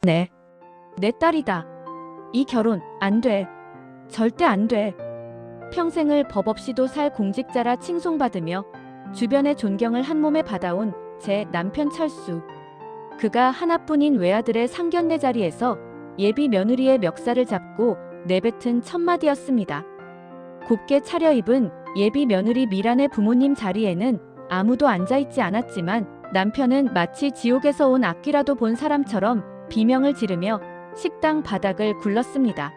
네, 내 딸이다. 이 결혼 안 돼. 절대 안 돼. 평생을 법 없이도 살 공직자라 칭송받으며 주변의 존경을 한 몸에 받아온 제 남편 철수. 그가 하나뿐인 외아들의 상견례 자리에서 예비 며느리의 멱살을 잡고 내뱉은 첫마디였습니다. 곱게 차려입은 예비 며느리 미란의 부모님 자리에는 아무도 앉아있지 않았지만 남편은 마치 지옥에서 온 악귀라도 본 사람처럼 비명을 지르며 식당 바닥을 굴렀습니다.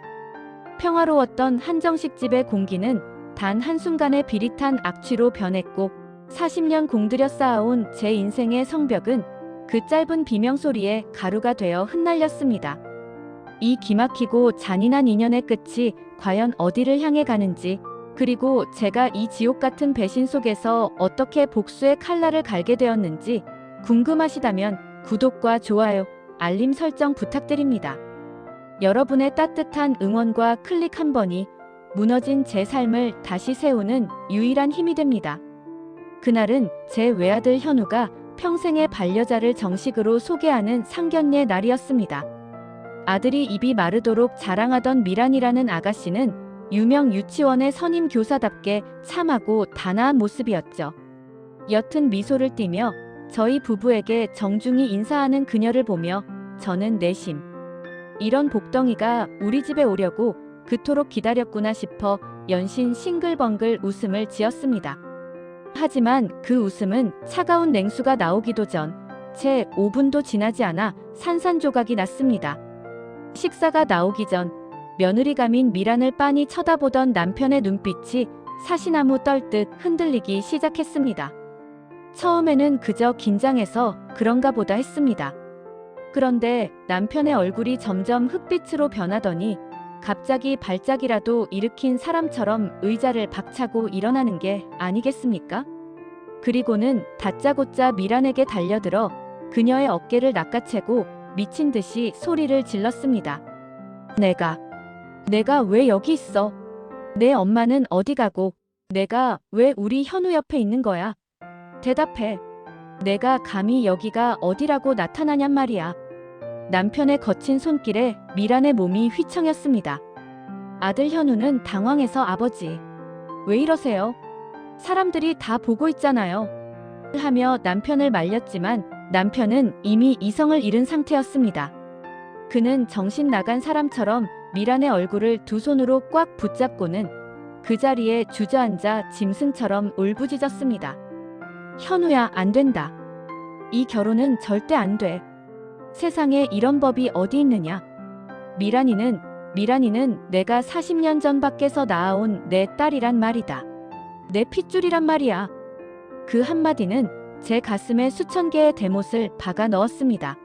평화로웠던 한정식집의 공기는 단 한순간의 비릿한 악취로 변했고 40년 공들여 쌓아온 제 인생의 성벽은 그 짧은 비명소리에 가루가 되어 흩날렸습니다. 이 기막히고 잔인한 인연의 끝이 과연 어디를 향해 가는지, 그리고 제가 이 지옥 같은 배신 속에서 어떻게 복수의 칼날을 갈게 되었는지 궁금하시다면 구독과 좋아요, 알림 설정 부탁드립니다. 여러분의 따뜻한 응원과 클릭 한 번이 무너진 제 삶을 다시 세우는 유일한 힘이 됩니다. 그날은 제 외아들 현우가 평생의 반려자를 정식으로 소개하는 상견례 날이었습니다. 아들이 입이 마르도록 자랑하던 미란이라는 아가씨는 유명 유치원의 선임 교사답게 참하고 단아한 모습이었죠. 옅은 미소를 띠며 저희 부부에게 정중히 인사하는 그녀를 보며 저는 내심 이런 복덩이가 우리 집에 오려고 그토록 기다렸구나 싶어 연신 싱글벙글 웃음을 지었습니다. 하지만 그 웃음은 차가운 냉수가 나오기도 전 채 5분도 지나지 않아 산산조각이 났습니다. 식사가 나오기 전 며느리감인 미란을 빤히 쳐다보던 남편의 눈빛이 사시나무 떨듯 흔들리기 시작했습니다. 처음에는 그저 긴장해서 그런가 보다 했습니다. 그런데 남편의 얼굴이 점점 흑빛으로 변하더니 갑자기 발작이라도 일으킨 사람처럼 의자를 박차고 일어나는 게 아니겠습니까? 그리고는 다짜고짜 미란에게 달려들어 그녀의 어깨를 낚아채고 미친 듯이 소리를 질렀습니다. 내가 왜 여기 있어? 내 엄마는 어디 가고 내가 왜 우리 현우 옆에 있는 거야? 대답해. 내가 감히 여기가 어디라고 나타나냔 말이야. 남편의 거친 손길에 미란의 몸이 휘청였습니다. 아들 현우는 당황해서 아버지, 왜 이러세요? 사람들이 다 보고 있잖아요. 하며 남편을 말렸지만 남편은 이미 이성을 잃은 상태였습니다. 그는 정신 나간 사람처럼 미란의 얼굴을 두 손으로 꽉 붙잡고는 그 자리에 주저앉아 짐승처럼 울부짖었습니다. 현우야, 안 된다. 이 결혼은 절대 안 돼. 세상에 이런 법이 어디 있느냐. 미란이는 내가 40년 전 밖에서 낳아온 내 딸이란 말이다. 내 핏줄이란 말이야. 그 한마디는 제 가슴에 수천 개의 대못을 박아 넣었습니다.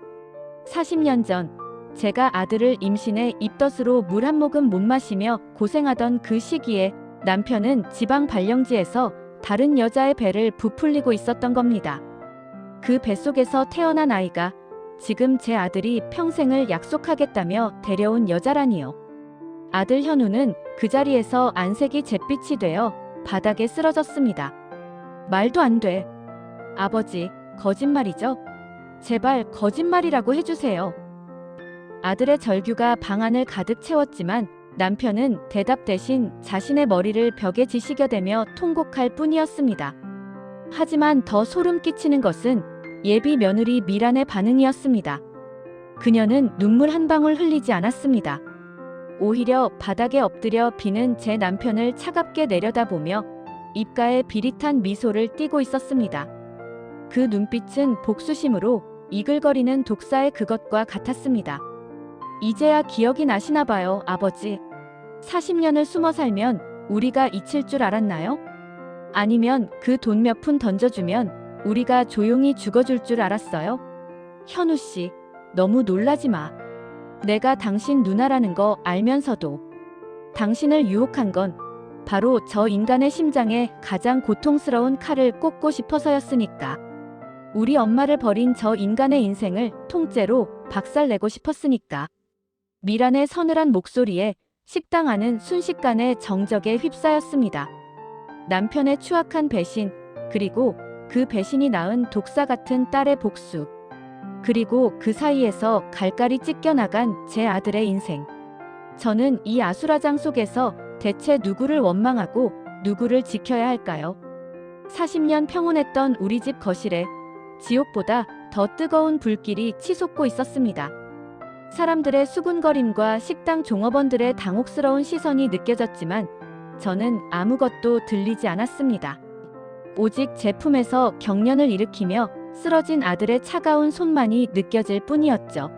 40년 전 제가 아들을 임신해 입덧으로 물 한 모금 못 마시며 고생하던 그 시기에 남편은 지방 발령지에서 다른 여자의 배를 부풀리고 있었던 겁니다. 그 뱃속에서 태어난 아이가 지금 제 아들이 평생을 약속하겠다며 데려온 여자라니요. 아들 현우는 그 자리에서 안색이 잿빛이 되어 바닥에 쓰러졌습니다. 말도 안 돼. 아버지, 거짓말이죠? 제발 거짓말이라고 해주세요. 아들의 절규가 방 안을 가득 채웠지만 남편은 대답 대신 자신의 머리를 벽에 지시겨대며 통곡할 뿐이었습니다. 하지만 더 소름 끼치는 것은 예비 며느리 미란의 반응이었습니다. 그녀는 눈물 한 방울 흘리지 않았습니다. 오히려 바닥에 엎드려 비는 제 남편을 차갑게 내려다보며 입가에 비릿한 미소를 띠고 있었습니다. 그 눈빛은 복수심으로 이글거리는 독사의 그것과 같았습니다. 이제야 기억이 나시나 봐요, 아버지. 40년을 숨어 살면 우리가 잊힐 줄 알았나요? 아니면 그 돈 몇 푼 던져주면 우리가 조용히 죽어줄 줄 알았어요? 현우 씨, 너무 놀라지 마. 내가 당신 누나라는 거 알면서도 당신을 유혹한 건 바로 저 인간의 심장에 가장 고통스러운 칼을 꽂고 싶어서였으니까. 우리 엄마를 버린 저 인간의 인생을 통째로 박살내고 싶었으니까. 미란의 서늘한 목소리에 식당 안은 순식간에 정적에 휩싸였습니다. 남편의 추악한 배신, 그리고 그 배신이 낳은 독사 같은 딸의 복수. 그리고 그 사이에서 갈갈이 찢겨나간 제 아들의 인생. 저는 이 아수라장 속에서 대체 누구를 원망하고 누구를 지켜야 할까요? 40년 평온했던 우리 집 거실에 지옥보다 더 뜨거운 불길이 치솟고 있었습니다. 사람들의 수군거림과 식당 종업원들의 당혹스러운 시선이 느껴졌지만 저는 아무것도 들리지 않았습니다. 오직 제품에서 경련을 일으키며 쓰러진 아들의 차가운 손만이 느껴질 뿐이었죠.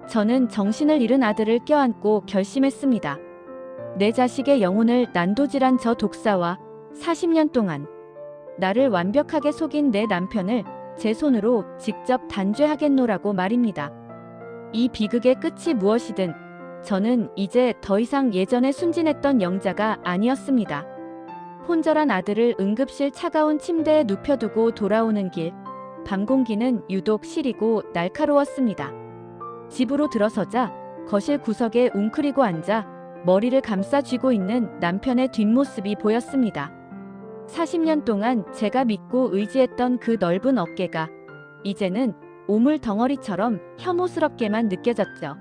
저는 정신을 잃은 아들을 껴안고 결심했습니다. 내 자식의 영혼을 난도질한 저 독사와 40년 동안 나를 완벽하게 속인 내 남편을 제 손으로 직접 단죄하겠노라고 말입니다. 이 비극의 끝이 무엇이든 저는 이제 더 이상 예전에 순진했던 영자가 아니었습니다. 혼절한 아들을 응급실 차가운 침대에 눕혀두고 돌아오는 길, 밤 공기는 유독 시리고 날카로웠습니다. 집으로 들어서자 거실 구석에 웅크리고 앉아 머리를 감싸 쥐고 있는 남편의 뒷모습이 보였습니다. 40년 동안 제가 믿고 의지했던 그 넓은 어깨가 이제는 오물 덩어리처럼 혐오스럽게만 느껴졌죠.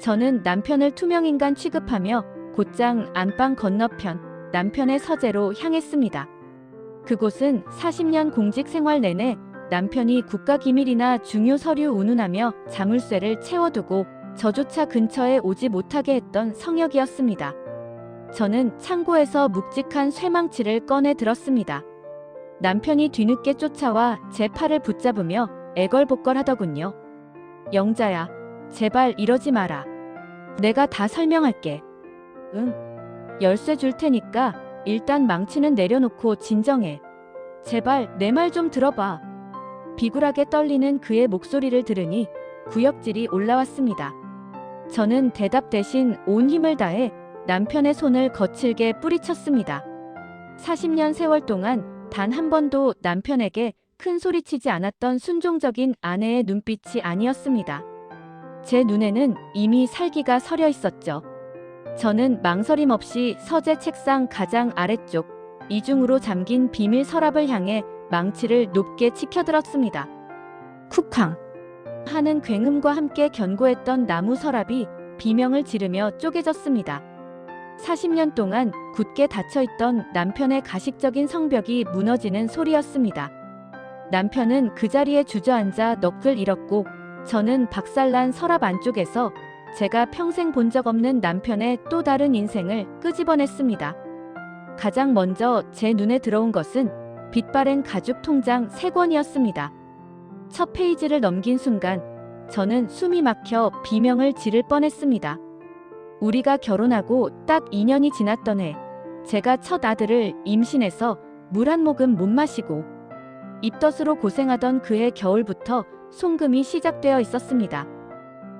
저는 남편을 투명인간 취급하며 곧장 안방 건너편 남편의 서재로 향했습니다. 그곳은 40년 공직 생활 내내 남편이 국가기밀이나 중요 서류 운운하며 자물쇠를 채워두고 저조차 근처에 오지 못하게 했던 성역이었습니다. 저는 창고에서 묵직한 쇠망치를 꺼내 들었습니다. 남편이 뒤늦게 쫓아와 제 팔을 붙잡으며 애걸복걸하더군요. 영자야, 제발 이러지 마라. 내가 다 설명할게. 응. 열쇠 줄 테니까 일단 망치는 내려놓고 진정해. 제발 내 말 좀 들어봐. 비굴하게 떨리는 그의 목소리를 들으니 구역질이 올라왔습니다. 저는 대답 대신 온 힘을 다해 남편의 손을 거칠게 뿌리쳤습니다. 40년 세월 동안 단 한 번도 남편에게 큰 소리치지 않았던 순종적인 아내의 눈빛이 아니었습니다. 제 눈에는 이미 살기가 서려 있었죠. 저는 망설임 없이 서재 책상 가장 아래쪽 이중으로 잠긴 비밀 서랍을 향해 망치를 높게 치켜들었습니다. 쿡쾅 하는 굉음과 함께 견고했던 나무 서랍이 비명을 지르며 쪼개졌습니다. 40년 동안 굳게 닫혀있던 남편의 가식적인 성벽이 무너지는 소리였습니다. 남편은 그 자리에 주저앉아 넋을 잃었고 저는 박살난 서랍 안쪽에서 제가 평생 본 적 없는 남편의 또 다른 인생을 끄집어냈습니다. 가장 먼저 제 눈에 들어온 것은 빛바랜 가죽 통장 3권이었습니다. 첫 페이지를 넘긴 순간 저는 숨이 막혀 비명을 지를 뻔했습니다. 우리가 결혼하고 딱 2년이 지났던 해, 제가 첫 아들을 임신해서 물 한 모금 못 마시고 입덧으로 고생하던 그해 겨울부터 송금이 시작되어 있었습니다.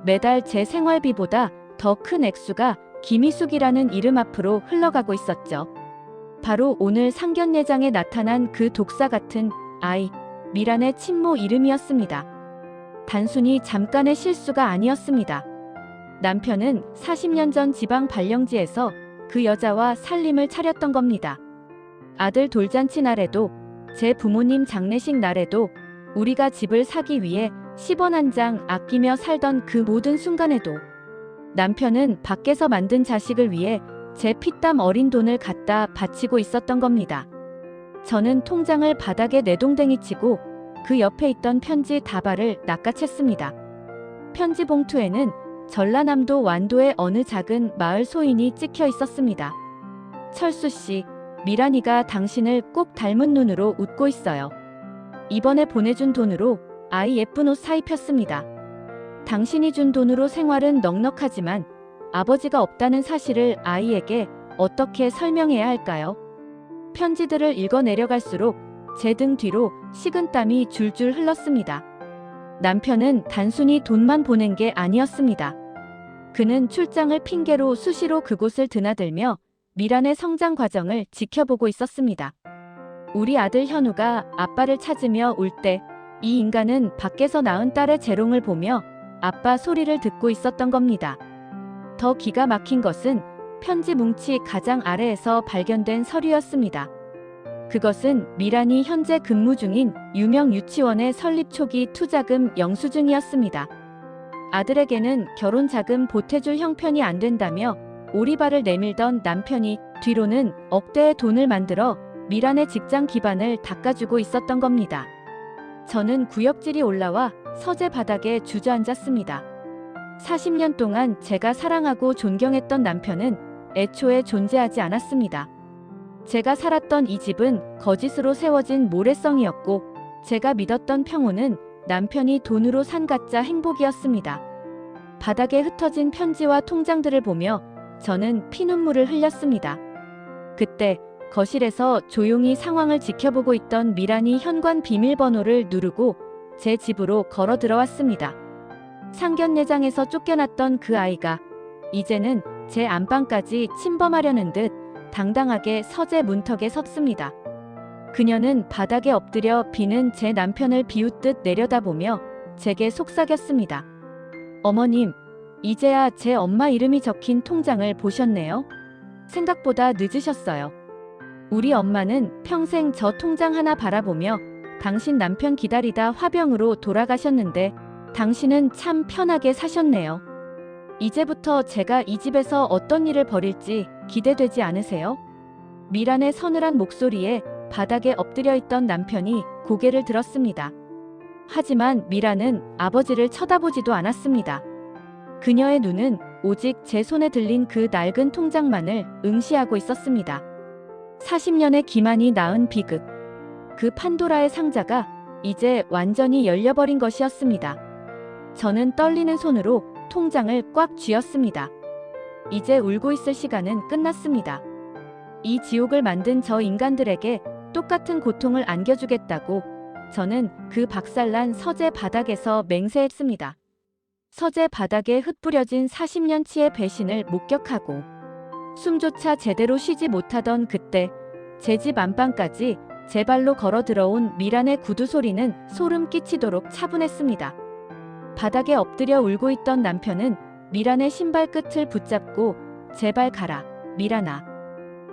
매달 제 생활비보다 더 큰 액수가 김희숙이라는 이름 앞으로 흘러가고 있었죠. 바로 오늘 상견례장에 나타난 그 독사 같은 아이, 미란의 친모 이름이었습니다. 단순히 잠깐의 실수가 아니었습니다. 남편은 40년 전 지방 발령지에서 그 여자와 살림을 차렸던 겁니다. 아들 돌잔치 날에도 제 부모님 장례식 날에도 우리가 집을 사기 위해 10원 한 장 아끼며 살던 그 모든 순간에도 남편은 밖에서 만든 자식을 위해 제 피땀 어린 돈을 갖다 바치고 있었던 겁니다. 저는 통장을 바닥에 내동댕이 치고 그 옆에 있던 편지 다발을 낚아챘습니다. 편지 봉투에는 전라남도 완도의 어느 작은 마을 소인이 찍혀 있었습니다. 철수 씨, 미란이가 당신을 꼭 닮은 눈으로 웃고 있어요. 이번에 보내준 돈으로 아이 예쁜 옷 사입혔습니다. 당신이 준 돈으로 생활은 넉넉하지만 아버지가 없다는 사실을 아이에게 어떻게 설명해야 할까요? 편지들을 읽어 내려갈수록 제 등 뒤로 식은땀이 줄줄 흘렀습니다. 남편은 단순히 돈만 보낸 게 아니었습니다. 그는 출장을 핑계로 수시로 그곳을 드나들며 미란의 성장 과정을 지켜보고 있었습니다. 우리 아들 현우가 아빠를 찾으며 울 때 이 인간은 밖에서 낳은 딸의 재롱을 보며 아빠 소리를 듣고 있었던 겁니다. 더 기가 막힌 것은 편지 뭉치 가장 아래에서 발견된 서류였습니다. 그것은 미란이 현재 근무 중인 유명 유치원의 설립 초기 투자금 영수증이었습니다. 아들에게는 결혼 자금 보태줄 형편이 안 된다며 오리발을 내밀던 남편이 뒤로는 억대의 돈을 만들어 미란의 직장 기반을 닦아주고 있었던 겁니다. 저는 구역질이 올라와 서재 바닥에 주저앉았습니다. 40년 동안 제가 사랑하고 존경했던 남편은 애초에 존재하지 않았습니다. 제가 살았던 이 집은 거짓으로 세워진 모래성이었고 제가 믿었던 평온은 남편이 돈으로 산 가짜 행복이었습니다. 바닥에 흩어진 편지와 통장들을 보며 저는 피눈물을 흘렸습니다. 그때 거실에서 조용히 상황을 지켜보고 있던 미란이 현관 비밀번호를 누르고 제 집으로 걸어 들어왔습니다. 상견례장에서 쫓겨났던 그 아이가 이제는 제 안방까지 침범하려는 듯 당당하게 서재 문턱에 섰습니다. 그녀는 바닥에 엎드려 비는 제 남편을 비웃듯 내려다보며 제게 속삭였습니다. 어머님, 이제야 제 엄마 이름이 적힌 통장을 보셨네요. 생각보다 늦으셨어요. 우리 엄마는 평생 저 통장 하나 바라보며 당신 남편 기다리다 화병으로 돌아가셨는데 당신은 참 편하게 사셨네요. 이제부터 제가 이 집에서 어떤 일을 벌일지 기대되지 않으세요? 미란의 서늘한 목소리에 바닥에 엎드려 있던 남편이 고개를 들었습니다. 하지만 미란은 아버지를 쳐다보지도 않았습니다. 그녀의 눈은 오직 제 손에 들린 그 낡은 통장만을 응시하고 있었습니다. 40년의 기만이 낳은 비극. 그 판도라의 상자가 이제 완전히 열려버린 것이었습니다. 저는 떨리는 손으로 통장을 꽉 쥐었습니다. 이제 울고 있을 시간은 끝났습니다. 이 지옥을 만든 저 인간들에게 똑같은 고통을 안겨주겠다고 저는 그 박살난 서재 바닥에서 맹세했습니다. 서재 바닥에 흩뿌려진 40년치의 배신을 목격하고 숨조차 제대로 쉬지 못하던 그때 제 집 안방까지 제 발로 걸어 들어온 미란의 구두 소리는 소름 끼치도록 차분했습니다. 바닥에 엎드려 울고 있던 남편은 미란의 신발 끝을 붙잡고 제발 가라, 미란아.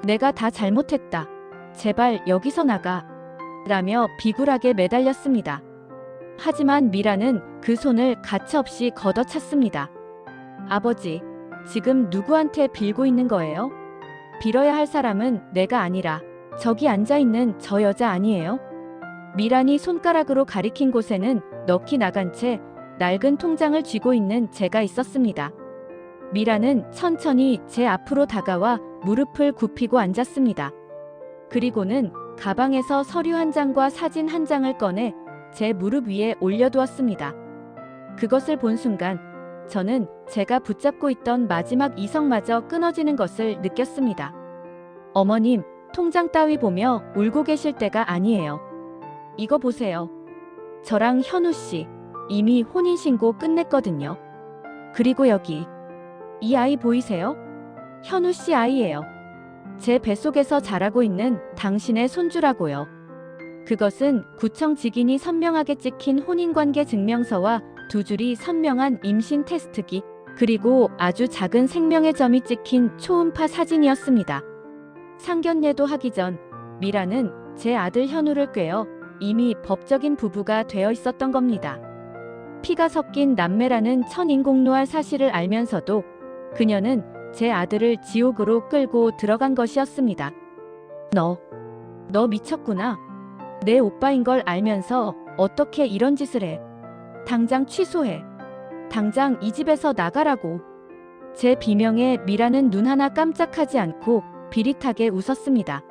내가 다 잘못했다. 제발 여기서 나가. 라며 비굴하게 매달렸습니다. 하지만 미란은 그 손을 가차없이 걷어찼습니다. 아버지, 지금 누구한테 빌고 있는 거예요? 빌어야 할 사람은 내가 아니라 저기 앉아있는 저 여자 아니에요? 미란이 손가락으로 가리킨 곳에는 넋이 나간 채 낡은 통장을 쥐고 있는 제가 있었습니다. 미란은 천천히 제 앞으로 다가와 무릎을 굽히고 앉았습니다. 그리고는 가방에서 서류 한 장과 사진 한 장을 꺼내 제 무릎 위에 올려두었습니다. 그것을 본 순간 저는 제가 붙잡고 있던 마지막 이성마저 끊어지는 것을 느꼈습니다. 어머님, 통장 따위 보며 울고 계실 때가 아니에요. 이거 보세요. 저랑 현우 씨 이미 혼인신고 끝냈거든요. 그리고 여기 이 아이 보이세요? 현우 씨 아이예요. 제 뱃속에서 자라고 있는 당신의 손주라고요. 그것은 구청 직인이 선명하게 찍힌 혼인관계 증명서와 두 줄이 선명한 임신 테스트기, 그리고 아주 작은 생명의 점이 찍힌 초음파 사진이었습니다. 상견례도 하기 전 미라는 제 아들 현우를 꿰어 이미 법적인 부부가 되어 있었던 겁니다. 피가 섞인 남매라는 천인공노할 사실을 알면서도 그녀는 제 아들을 지옥으로 끌고 들어간 것이었습니다. 너 미쳤구나. 내 오빠인 걸 알면서 어떻게 이런 짓을 해. 당장 취소해. 당장 이 집에서 나가라고. 제 비명에 미라는 눈 하나 깜짝하지 않고 비릿하게 웃었습니다.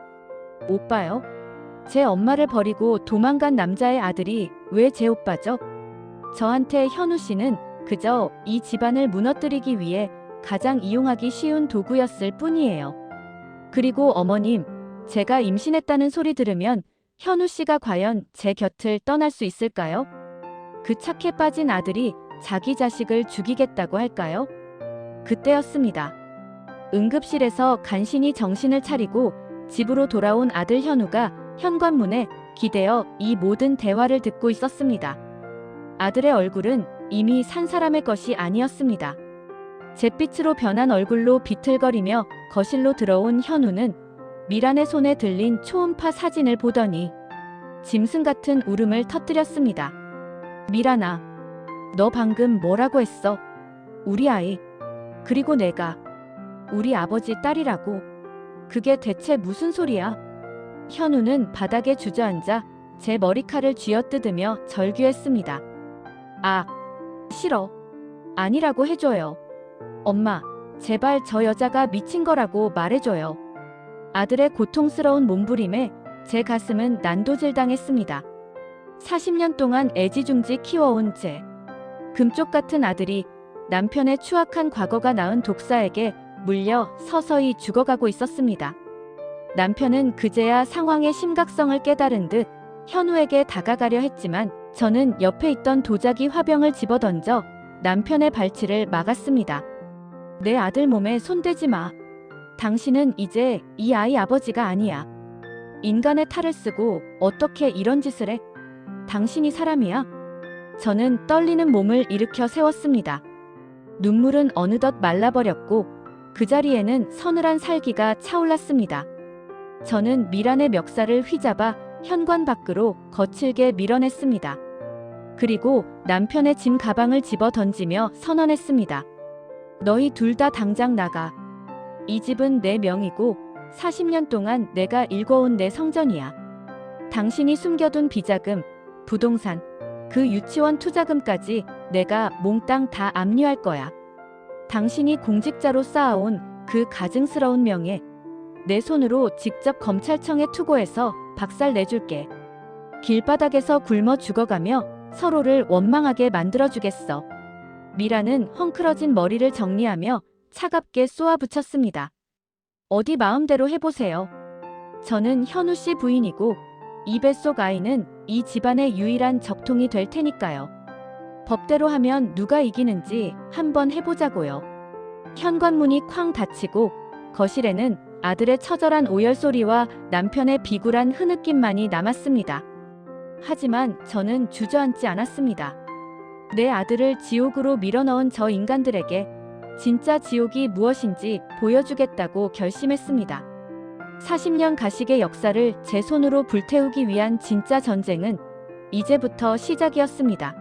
오빠요? 제 엄마를 버리고 도망간 남자의 아들이 왜 제 오빠죠? 저한테 현우 씨는 그저 이 집안을 무너뜨리기 위해 가장 이용하기 쉬운 도구였을 뿐이에요. 그리고 어머님, 제가 임신했다는 소리 들으면 현우 씨가 과연 제 곁을 떠날 수 있을까요? 그 착해 빠진 아들이 자기 자식을 죽이겠다고 할까요? 그때였습니다. 응급실에서 간신히 정신을 차리고 집으로 돌아온 아들 현우가 현관문에 기대어 이 모든 대화를 듣고 있었습니다. 아들의 얼굴은 이미 산 사람의 것이 아니었습니다. 잿빛으로 변한 얼굴로 비틀거리며 거실로 들어온 현우는 미란의 손에 들린 초음파 사진을 보더니 짐승 같은 울음을 터뜨렸습니다. 미란아, 너 방금 뭐라고 했어? 우리 아이, 그리고 내가 우리 아버지 딸이라고? 그게 대체 무슨 소리야? 현우는 바닥에 주저앉아 제 머리칼을 쥐어뜯으며 절규했습니다. 아, 싫어. 아니라고 해줘요. 엄마, 제발 저 여자가 미친 거라고 말해줘요. 아들의 고통스러운 몸부림에 제 가슴은 난도질당했습니다. 40년 동안 애지중지 키워온 제 금쪽 같은 아들이 남편의 추악한 과거가 낳은 독사에게 물려 서서히 죽어가고 있었습니다. 남편은 그제야 상황의 심각성을 깨달은 듯 현우에게 다가가려 했지만 저는 옆에 있던 도자기 화병을 집어던져 남편의 발치를 막았습니다. 내 아들 몸에 손대지 마. 당신은 이제 이 아이 아버지가 아니야. 인간의 탈을 쓰고 어떻게 이런 짓을 해? 당신이 사람이야? 저는 떨리는 몸을 일으켜 세웠습니다. 눈물은 어느덧 말라버렸고 그 자리에는 서늘한 살기가 차올랐습니다. 저는 미란의 멱살을 휘잡아 현관 밖으로 거칠게 밀어냈습니다. 그리고 남편의 짐 가방을 집어 던지며 선언했습니다. 너희 둘 다 당장 나가. 이 집은 내 명이고 40년 동안 내가 일궈온 내 성전이야. 당신이 숨겨둔 비자금, 부동산, 그 유치원 투자금까지 내가 몽땅 다 압류할 거야. 당신이 공직자로 쌓아온 그 가증스러운 명예, 내 손으로 직접 검찰청에 투고해서 박살 내줄게. 길바닥에서 굶어 죽어가며 서로를 원망하게 만들어주겠어. 미라는 헝클어진 머리를 정리하며 차갑게 쏘아붙였습니다. 어디 마음대로 해보세요. 저는 현우 씨 부인이고 이 뱃속 아이는 이 집안의 유일한 적통이 될 테니까요. 법대로 하면 누가 이기는지 한번 해보자고요. 현관문이 쾅 닫히고 거실에는 아들의 처절한 오열 소리와 남편의 비굴한 흐느낌만이 남았습니다. 하지만 저는 주저앉지 않았습니다. 내 아들을 지옥으로 밀어넣은 저 인간들에게 진짜 지옥이 무엇인지 보여주겠다고 결심했습니다. 40년 가식의 역사를 제 손으로 불태우기 위한 진짜 전쟁은 이제부터 시작이었습니다.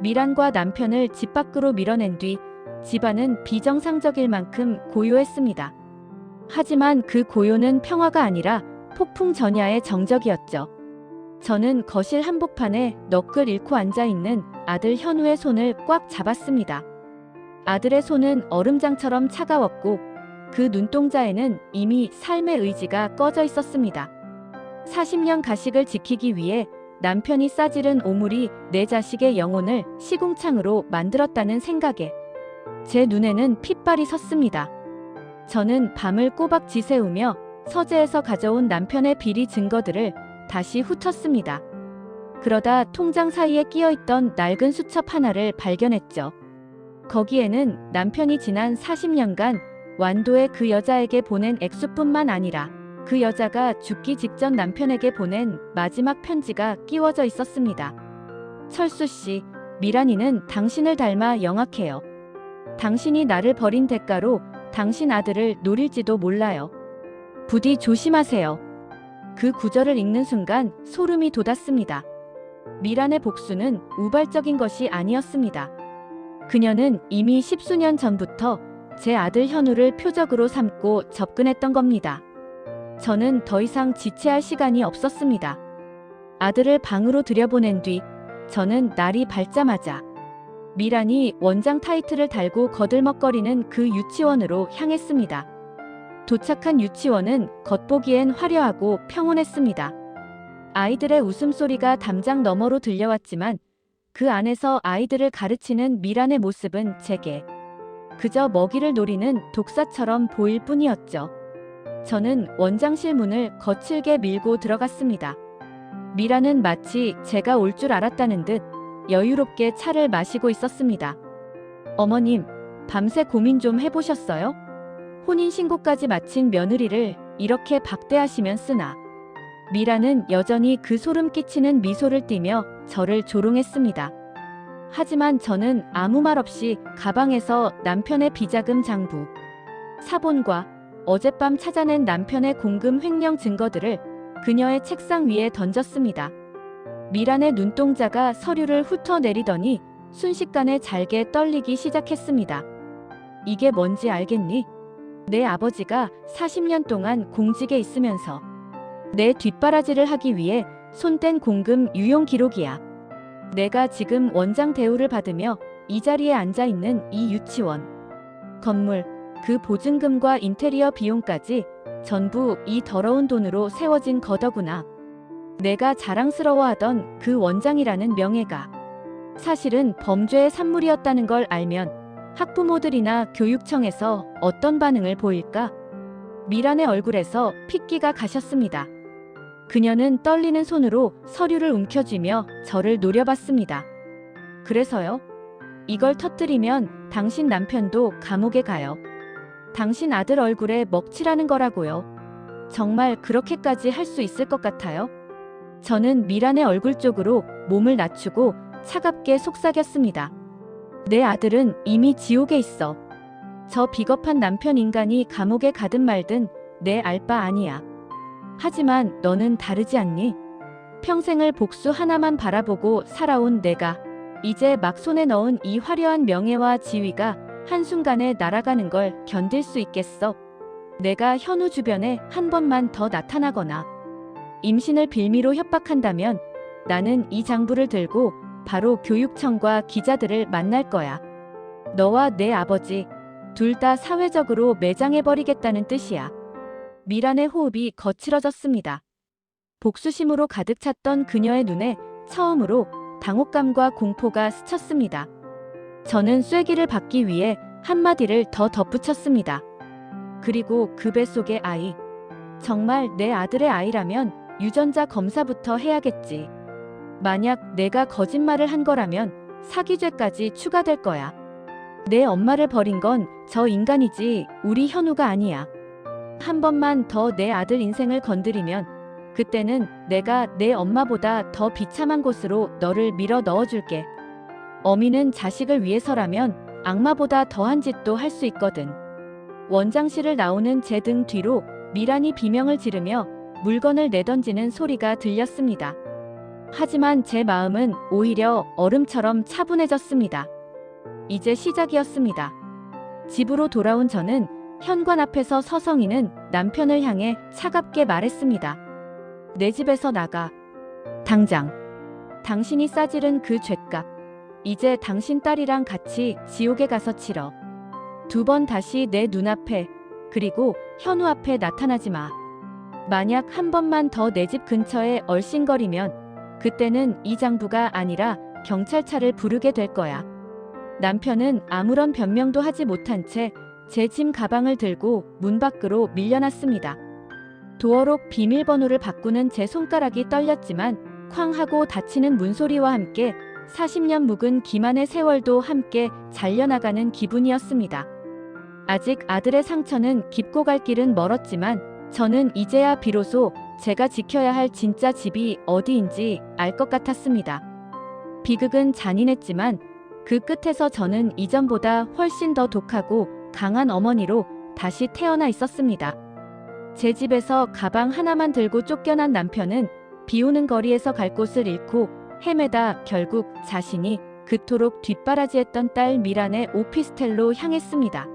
미란과 남편을 집 밖으로 밀어낸 뒤 집안은 비정상적일 만큼 고요했습니다. 하지만 그 고요는 평화가 아니라 폭풍 전야의 정적이었죠. 저는 거실 한복판에 넋을 잃고 앉아있는 아들 현우의 손을 꽉 잡았습니다. 아들의 손은 얼음장처럼 차가웠고 그 눈동자에는 이미 삶의 의지가 꺼져 있었습니다. 40년 가식을 지키기 위해 남편이 싸지른 오물이 내 자식의 영혼을 시궁창으로 만들었다는 생각에 제 눈에는 핏발이 섰습니다. 저는 밤을 꼬박 지새우며 서재에서 가져온 남편의 비리 증거들을 다시 훑었습니다. 그러다 통장 사이에 끼어있던 낡은 수첩 하나를 발견했죠. 거기에는 남편이 지난 40년간 완도의 그 여자에게 보낸 액수뿐만 아니라 그 여자가 죽기 직전 남편에게 보낸 마지막 편지가 끼워져 있었습니다. 철수 씨, 미란이는 당신을 닮아 영악해요. 당신이 나를 버린 대가로 당신 아들을 노릴지도 몰라요. 부디 조심하세요. 그 구절을 읽는 순간 소름이 돋았습니다. 미란의 복수는 우발적인 것이 아니었습니다. 그녀는 이미 10수년 전부터 제 아들 현우를 표적으로 삼고 접근했던 겁니다. 저는 더 이상 지체할 시간이 없었습니다. 아들을 방으로 들여보낸 뒤 저는 날이 밝자마자 미란이 원장 타이틀을 달고 거들먹거리는 그 유치원으로 향했습니다. 도착한 유치원은 겉보기엔 화려하고 평온했습니다. 아이들의 웃음소리가 담장 너머로 들려왔지만 그 안에서 아이들을 가르치는 미란의 모습은 제게 그저 먹이를 노리는 독사처럼 보일 뿐이었죠. 저는 원장실 문을 거칠게 밀고 들어갔습니다. 미란은 마치 제가 올 줄 알았다는 듯 여유롭게 차를 마시고 있었습니다. 어머님, 밤새 고민 좀 해보셨어요? 혼인신고까지 마친 며느리를 이렇게 박대하시면 쓰나. 미란은 여전히 그 소름 끼치는 미소를 띠며 저를 조롱했습니다. 하지만 저는 아무 말 없이 가방에서 남편의 비자금 장부, 사본과 어젯밤 찾아낸 남편의 공금 횡령 증거들을 그녀의 책상 위에 던졌습니다. 미란의 눈동자가 서류를 훑어내리더니 순식간에 잘게 떨리기 시작했습니다. 이게 뭔지 알겠니? 내 아버지가 40년 동안 공직에 있으면서 내 뒷바라지를 하기 위해 손뗀 공금 유용 기록이야. 내가 지금 원장 대우를 받으며 이 자리에 앉아 있는 이 유치원, 건물, 그 보증금과 인테리어 비용까지 전부 이 더러운 돈으로 세워진 거더구나. 내가 자랑스러워하던 그 원장이라는 명예가 사실은 범죄의 산물이었다는 걸 알면 학부모들이나 교육청에서 어떤 반응을 보일까? 미란의 얼굴에서 핏기가 가셨습니다. 그녀는 떨리는 손으로 서류를 움켜쥐며 저를 노려봤습니다. 그래서요? 이걸 터뜨리면 당신 남편도 감옥에 가요. 당신 아들 얼굴에 먹칠하는 거라고요. 정말 그렇게까지 할 수 있을 것 같아요? 저는 미란의 얼굴 쪽으로 몸을 낮추고 차갑게 속삭였습니다. 내 아들은 이미 지옥에 있어. 저 비겁한 남편 인간이 감옥에 가든 말든 내 알 바 아니야. 하지만 너는 다르지 않니? 평생을 복수 하나만 바라보고 살아온 내가 이제 막 손에 넣은 이 화려한 명예와 지위가 한순간에 날아가는 걸 견딜 수 있겠어? 내가 현우 주변에 한 번만 더 나타나거나 임신을 빌미로 협박한다면 나는 이 장부를 들고 바로 교육청과 기자들을 만날 거야. 너와 내 아버지 둘 다 사회적으로 매장해버리겠다는 뜻이야. 미란의 호흡이 거칠어졌습니다. 복수심으로 가득 찼던 그녀의 눈에 처음으로 당혹감과 공포가 스쳤습니다. 저는 쐐기를 받기 위해 한마디를 더 덧붙였습니다. 그리고 그 뱃속의 아이. 정말 내 아들의 아이라면 유전자 검사부터 해야겠지. 만약 내가 거짓말을 한 거라면 사기죄까지 추가될 거야. 내 엄마를 버린 건 저 인간이지 우리 현우가 아니야. 한 번만 더 내 아들 인생을 건드리면 그때는 내가 내 엄마보다 더 비참한 곳으로 너를 밀어 넣어줄게. 어미는 자식을 위해서라면 악마보다 더한 짓도 할 수 있거든. 원장실을 나오는 제 등 뒤로 미란이 비명을 지르며 물건을 내던지는 소리가 들렸습니다. 하지만 제 마음은 오히려 얼음처럼 차분해졌습니다. 이제 시작이었습니다. 집으로 돌아온 저는 현관 앞에서 서성이는 남편을 향해 차갑게 말했습니다. 내 집에서 나가. 당장. 당신이 싸지른 그 죗값. 이제 당신 딸이랑 같이 지옥에 가서 치러. 2번 다시 내 눈앞에 그리고 현우 앞에 나타나지 마. 만약 한 번만 더 내 집 근처에 얼씬거리면 그때는 이 장부가 아니라 경찰차를 부르게 될 거야. 남편은 아무런 변명도 하지 못한 채 제 짐 가방을 들고 문 밖으로 밀려났습니다. 도어록 비밀번호를 바꾸는 제 손가락이 떨렸지만 쾅 하고 닫히는 문소리와 함께 40년 묵은 기만의 세월도 함께 잘려나가는 기분이었습니다. 아직 아들의 상처는 깊고 갈 길은 멀었지만 저는 이제야 비로소 제가 지켜야 할 진짜 집이 어디인지 알 것 같았습니다. 비극은 잔인했지만 그 끝에서 저는 이전보다 훨씬 더 독하고 강한 어머니로 다시 태어나 있었습니다. 제 집에서 가방 하나만 들고 쫓겨난 남편은 비 오는 거리에서 갈 곳을 잃고 헤매다 결국 자신이 그토록 뒷바라지했던 딸 미란의 오피스텔로 향했습니다.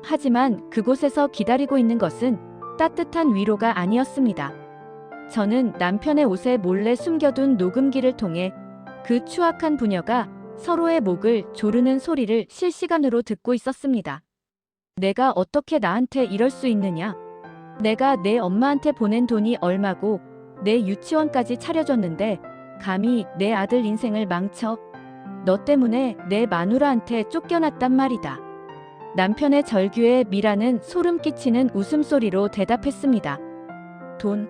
하지만 그곳에서 기다리고 있는 것은 따뜻한 위로가 아니었습니다. 저는 남편의 옷에 몰래 숨겨둔 녹음기를 통해 그 추악한 부녀가 서로의 목을 조르는 소리를 실시간으로 듣고 있었습니다. 내가 어떻게 나한테 이럴 수 있느냐? 내가 내 엄마한테 보낸 돈이 얼마고 내 유치원까지 차려줬는데 감히 내 아들 인생을 망쳐? 너 때문에 내 마누라한테 쫓겨났단 말이다. 남편의 절규에 미라는 소름 끼치는 웃음소리로 대답했습니다. 돈.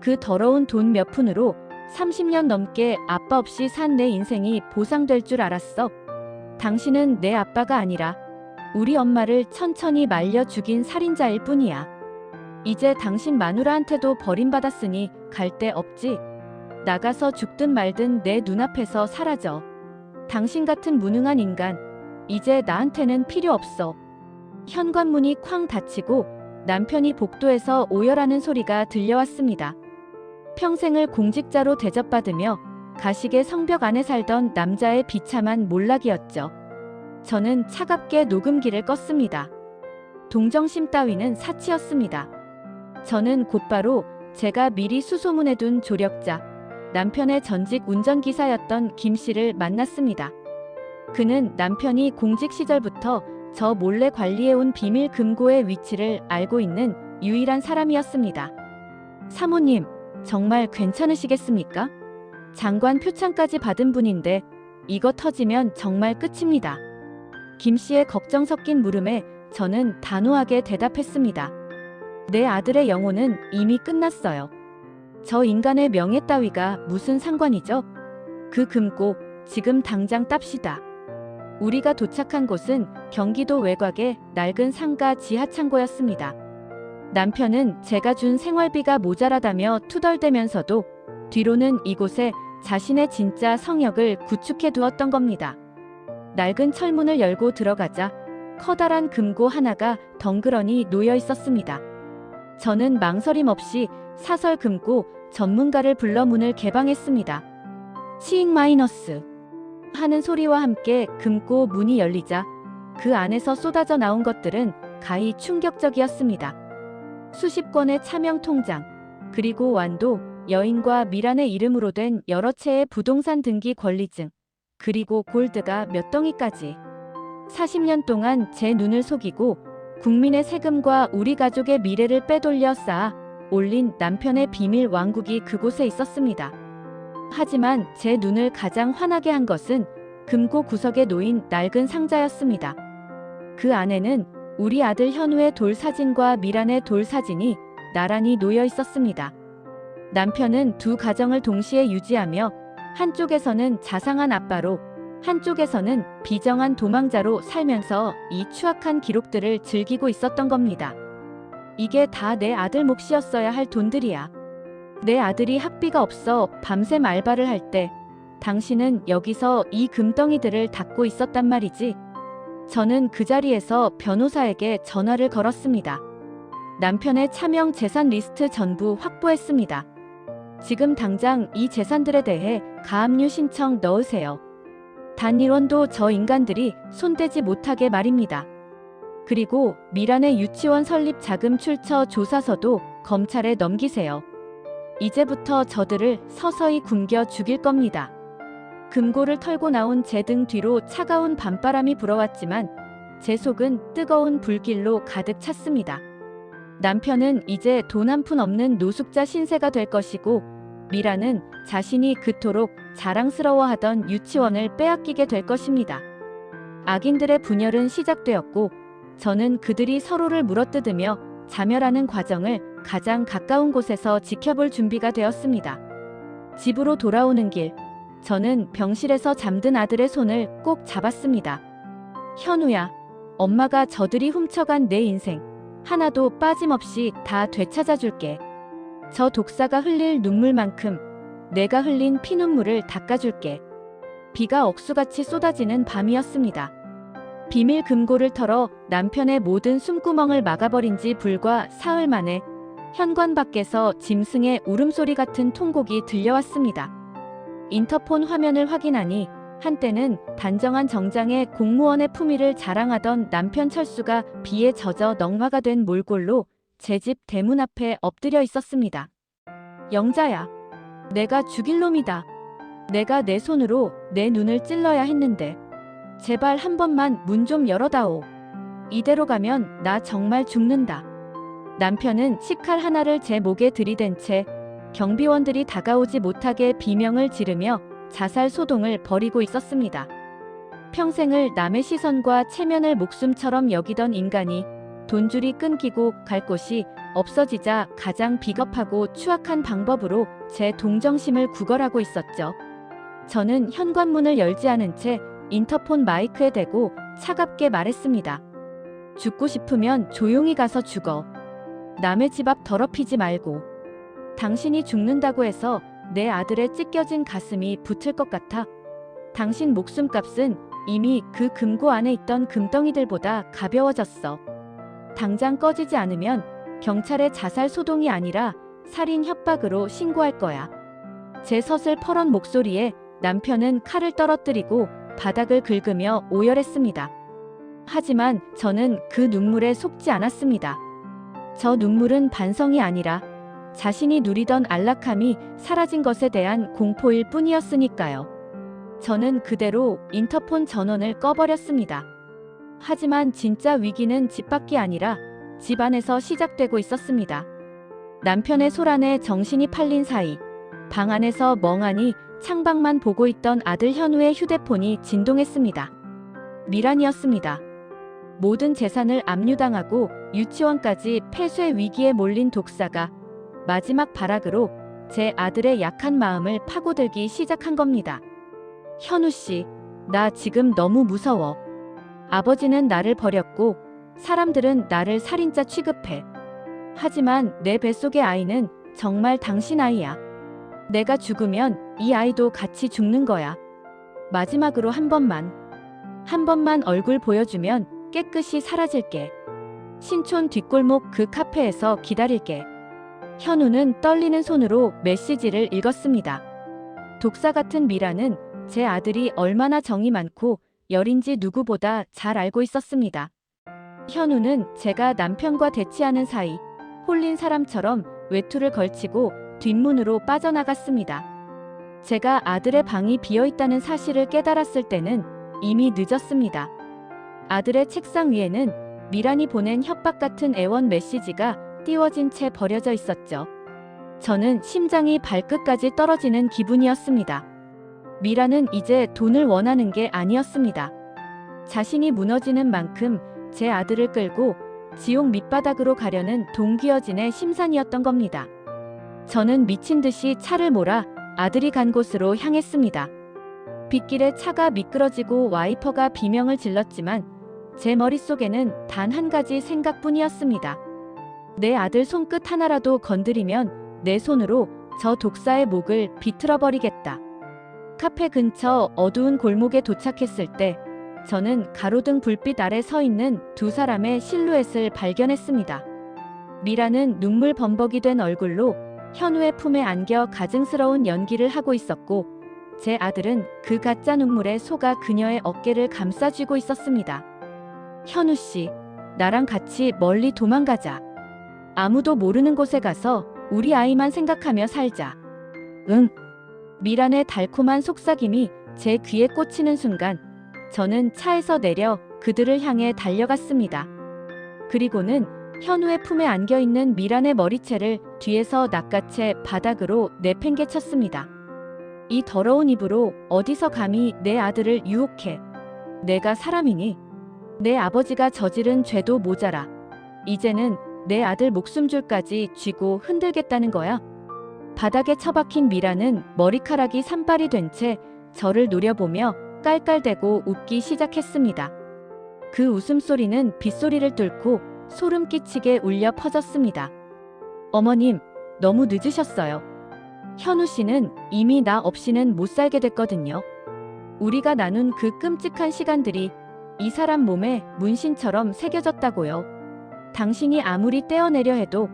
그 더러운 돈 몇 푼으로 30년 넘게 아빠 없이 산 내 인생이 보상될 줄 알았어. 당신은 내 아빠가 아니라 우리 엄마를 천천히 말려 죽인 살인자일 뿐이야. 이제 당신 마누라한테도 버림받았으니 갈 데 없지. 나가서 죽든 말든 내 눈앞에서 사라져. 당신 같은 무능한 인간, 이제 나한테는 필요 없어. 현관문이 쾅 닫히고 남편이 복도에서 오열하는 소리가 들려왔습니다. 평생을 공직자로 대접받으며 가식의 성벽 안에 살던 남자의 비참한 몰락이었죠. 저는 차갑게 녹음기를 껐습니다. 동정심 따위는 사치였습니다. 저는 곧바로 제가 미리 수소문해둔 조력자, 남편의 전직 운전기사였던 김 씨를 만났습니다. 그는 남편이 공직 시절부터 저 몰래 관리해온 비밀 금고의 위치를 알고 있는 유일한 사람이었습니다. 사모님, 정말 괜찮으시겠습니까? 장관 표창까지 받은 분인데 이거 터지면 정말 끝입니다. 김 씨의 걱정 섞인 물음에 저는 단호하게 대답했습니다. 내 아들의 영혼은 이미 끝났어요. 저 인간의 명예 따위가 무슨 상관이죠? 그 금고 지금 당장 땁시다. 우리가 도착한 곳은 경기도 외곽의 낡은 상가 지하 창고였습니다. 남편은 제가 준 생활비가 모자라다며 투덜대면서도 뒤로는 이곳에 자신의 진짜 성역을 구축해 두었던 겁니다. 낡은 철문을 열고 들어가자 커다란 금고 하나가 덩그러니 놓여 있었습니다. 저는 망설임 없이 사설 금고 전문가를 불러 문을 개방했습니다. 치익 마이너스 하는 소리와 함께 금고 문이 열리자 그 안에서 쏟아져 나온 것들은 가히 충격적이었습니다. 수십 건의 차명 통장, 그리고 완도, 여인과 미란의 이름으로 된 여러 채의 부동산 등기 권리증, 그리고 골드가 몇 덩이까지. 40년 동안 제 눈을 속이고 국민의 세금과 우리 가족의 미래를 빼돌려 쌓아 올린 남편의 비밀 왕국이 그곳에 있었습니다. 하지만 제 눈을 가장 환하게 한 것은 금고 구석에 놓인 낡은 상자였습니다. 그 안에는 우리 아들 현우의 돌 사진과 미란의 돌 사진이 나란히 놓여 있었습니다. 남편은 두 가정을 동시에 유지하며 한쪽에서는 자상한 아빠로, 한쪽에서는 비정한 도망자로 살면서 이 추악한 기록들을 즐기고 있었던 겁니다. 이게 다 내 아들 몫이었어야 할 돈들이야. 내 아들이 학비가 없어 밤샘 알바를 할 때 당신은 여기서 이 금덩이들을 닦고 있었단 말이지. 저는 그 자리에서 변호사에게 전화를 걸었습니다. 남편의 차명 재산 리스트 전부 확보했습니다. 지금 당장 이 재산들에 대해 가압류 신청 넣으세요. 단 1원도 저 인간들이 손대지 못하게 말입니다. 그리고 미란의 유치원 설립 자금 출처 조사서도 검찰에 넘기세요. 이제부터 저들을 서서히 굶겨 죽일 겁니다. 금고를 털고 나온 제 등 뒤로 차가운 밤바람이 불어왔지만 제 속은 뜨거운 불길로 가득 찼습니다. 남편은 이제 돈 한 푼 없는 노숙자 신세가 될 것이고 미라는 자신이 그토록 자랑스러워하던 유치원을 빼앗기게 될 것입니다. 악인들의 분열은 시작되었고 저는 그들이 서로를 물어뜯으며 자멸하는 과정을 가장 가까운 곳에서 지켜볼 준비가 되었습니다. 집으로 돌아오는 길, 저는 병실에서 잠든 아들의 손을 꼭 잡았습니다. 현우야, 엄마가 저들이 훔쳐간 내 인생 하나도 빠짐없이 다 되찾아줄게. 저 독사가 흘릴 눈물만큼 내가 흘린 피눈물을 닦아줄게. 비가 억수같이 쏟아지는 밤이었습니다. 비밀 금고를 털어 남편의 모든 숨구멍을 막아버린 지 불과 사흘 만에 현관 밖에서 짐승의 울음소리 같은 통곡이 들려왔습니다. 인터폰 화면을 확인하니 한때는 단정한 정장에 공무원의 품위를 자랑하던 남편 철수가 비에 젖어 넝화가 된 몰골로 제 집 대문 앞에 엎드려 있었습니다. 영자야, 내가 죽일 놈이다. 내가 내 손으로 내 눈을 찔러야 했는데 제발 한 번만 문 좀 열어다오. 이대로 가면 나 정말 죽는다. 남편은 식칼 하나를 제 목에 들이댄 채 경비원들이 다가오지 못하게 비명을 지르며 자살 소동을 벌이고 있었습니다. 평생을 남의 시선과 체면을 목숨처럼 여기던 인간이 돈줄이 끊기고 갈 곳이 없어지자 가장 비겁하고 추악한 방법으로 제 동정심을 구걸하고 있었죠. 저는 현관문을 열지 않은 채 인터폰 마이크에 대고 차갑게 말했습니다. 죽고 싶으면 조용히 가서 죽어. 남의 집 앞 더럽히지 말고. 당신이 죽는다고 해서 내 아들의 찢겨진 가슴이 붙을 것 같아. 당신 목숨값은 이미 그 금고 안에 있던 금덩이들보다 가벼워졌어. 당장 꺼지지 않으면 경찰에 자살 소동이 아니라 살인 협박으로 신고할 거야. 제 서슬퍼런 목소리에 남편은 칼을 떨어뜨리고 바닥을 긁으며 오열했습니다. 하지만 저는 그 눈물에 속지 않았습니다. 저 눈물은 반성이 아니라 자신이 누리던 안락함이 사라진 것에 대한 공포일 뿐이었으니까요. 저는 그대로 인터폰 전원을 꺼버렸습니다. 하지만 진짜 위기는 집 밖이 아니라 집 안에서 시작되고 있었습니다. 남편의 소란에 정신이 팔린 사이 방 안에서 멍하니 창밖만 보고 있던 아들 현우의 휴대폰이 진동했습니다. 미란이었습니다. 모든 재산을 압류당하고 유치원까지 폐쇄 위기에 몰린 독사가 마지막 발악으로 제 아들의 약한 마음을 파고들기 시작한 겁니다. 현우 씨, 나 지금 너무 무서워. 아버지는 나를 버렸고 사람들은 나를 살인자 취급해. 하지만 내 뱃속의 아이는 정말 당신 아이야. 내가 죽으면 이 아이도 같이 죽는 거야. 마지막으로 한 번만 얼굴 보여주면 깨끗이 사라질게. 신촌 뒷골목 그 카페에서 기다릴게. 현우는 떨리는 손으로 메시지를 읽었습니다. 독사 같은 미라는 제 아들이 얼마나 정이 많고 열인지 누구보다 잘 알고 있었습니다. 현우는 제가 남편과 대치하는 사이 홀린 사람처럼 외투를 걸치고 뒷문으로 빠져나갔습니다. 제가 아들의 방이 비어있다는 사실을 깨달았을 때는 이미 늦었습니다. 아들의 책상 위에는 미란이 보낸 협박 같은 애원 메시지가 띄워진 채 버려져 있었죠. 저는 심장이 발끝까지 떨어지는 기분이었습니다. 미라는 이제 돈을 원하는 게 아니었습니다. 자신이 무너지는 만큼 제 아들을 끌고 지옥 밑바닥으로 가려는 동기어진의 심산이었던 겁니다. 저는 미친 듯이 차를 몰아 아들이 간 곳으로 향했습니다. 빗길에 차가 미끄러지고 와이퍼가 비명을 질렀지만 제 머릿속에는 단 한 가지 생각뿐이었습니다. 내 아들 손끝 하나라도 건드리면 내 손으로 저 독사의 목을 비틀어버리겠다. 카페 근처 어두운 골목에 도착했을 때 저는 가로등 불빛 아래 서 있는 두 사람의 실루엣을 발견했습니다. 미라는 눈물 범벅이 된 얼굴로 현우의 품에 안겨 가증스러운 연기를 하고 있었고 제 아들은 그 가짜 눈물에 속아 그녀의 어깨를 감싸쥐고 있었습니다. 현우 씨, 나랑 같이 멀리 도망가자. 아무도 모르는 곳에 가서 우리 아이만 생각하며 살자. 응. 미란의 달콤한 속삭임이 제 귀에 꽂히는 순간 저는 차에서 내려 그들을 향해 달려갔습니다. 그리고는 현우의 품에 안겨있는 미란의 머리채를 뒤에서 낚아채 바닥으로 내팽개쳤습니다. 이 더러운 입으로 어디서 감히 내 아들을 유혹해. 내가 사람이니? 내 아버지가 저지른 죄도 모자라. 이제는 내 아들 목숨줄까지 쥐고 흔들겠다는 거야? 바닥에 처박힌 미라는 머리카락이 산발이 된 채 저를 노려보며 깔깔대고 웃기 시작했습니다. 그 웃음소리는 빗소리를 뚫고 소름 끼치게 울려 퍼졌습니다. 어머님, 너무 늦으셨어요. 현우 씨는 이미 나 없이는 못 살게 됐거든요. 우리가 나눈 그 끔찍한 시간들이 이 사람 몸에 문신처럼 새겨졌다고요. 당신이 아무리 떼어내려 해도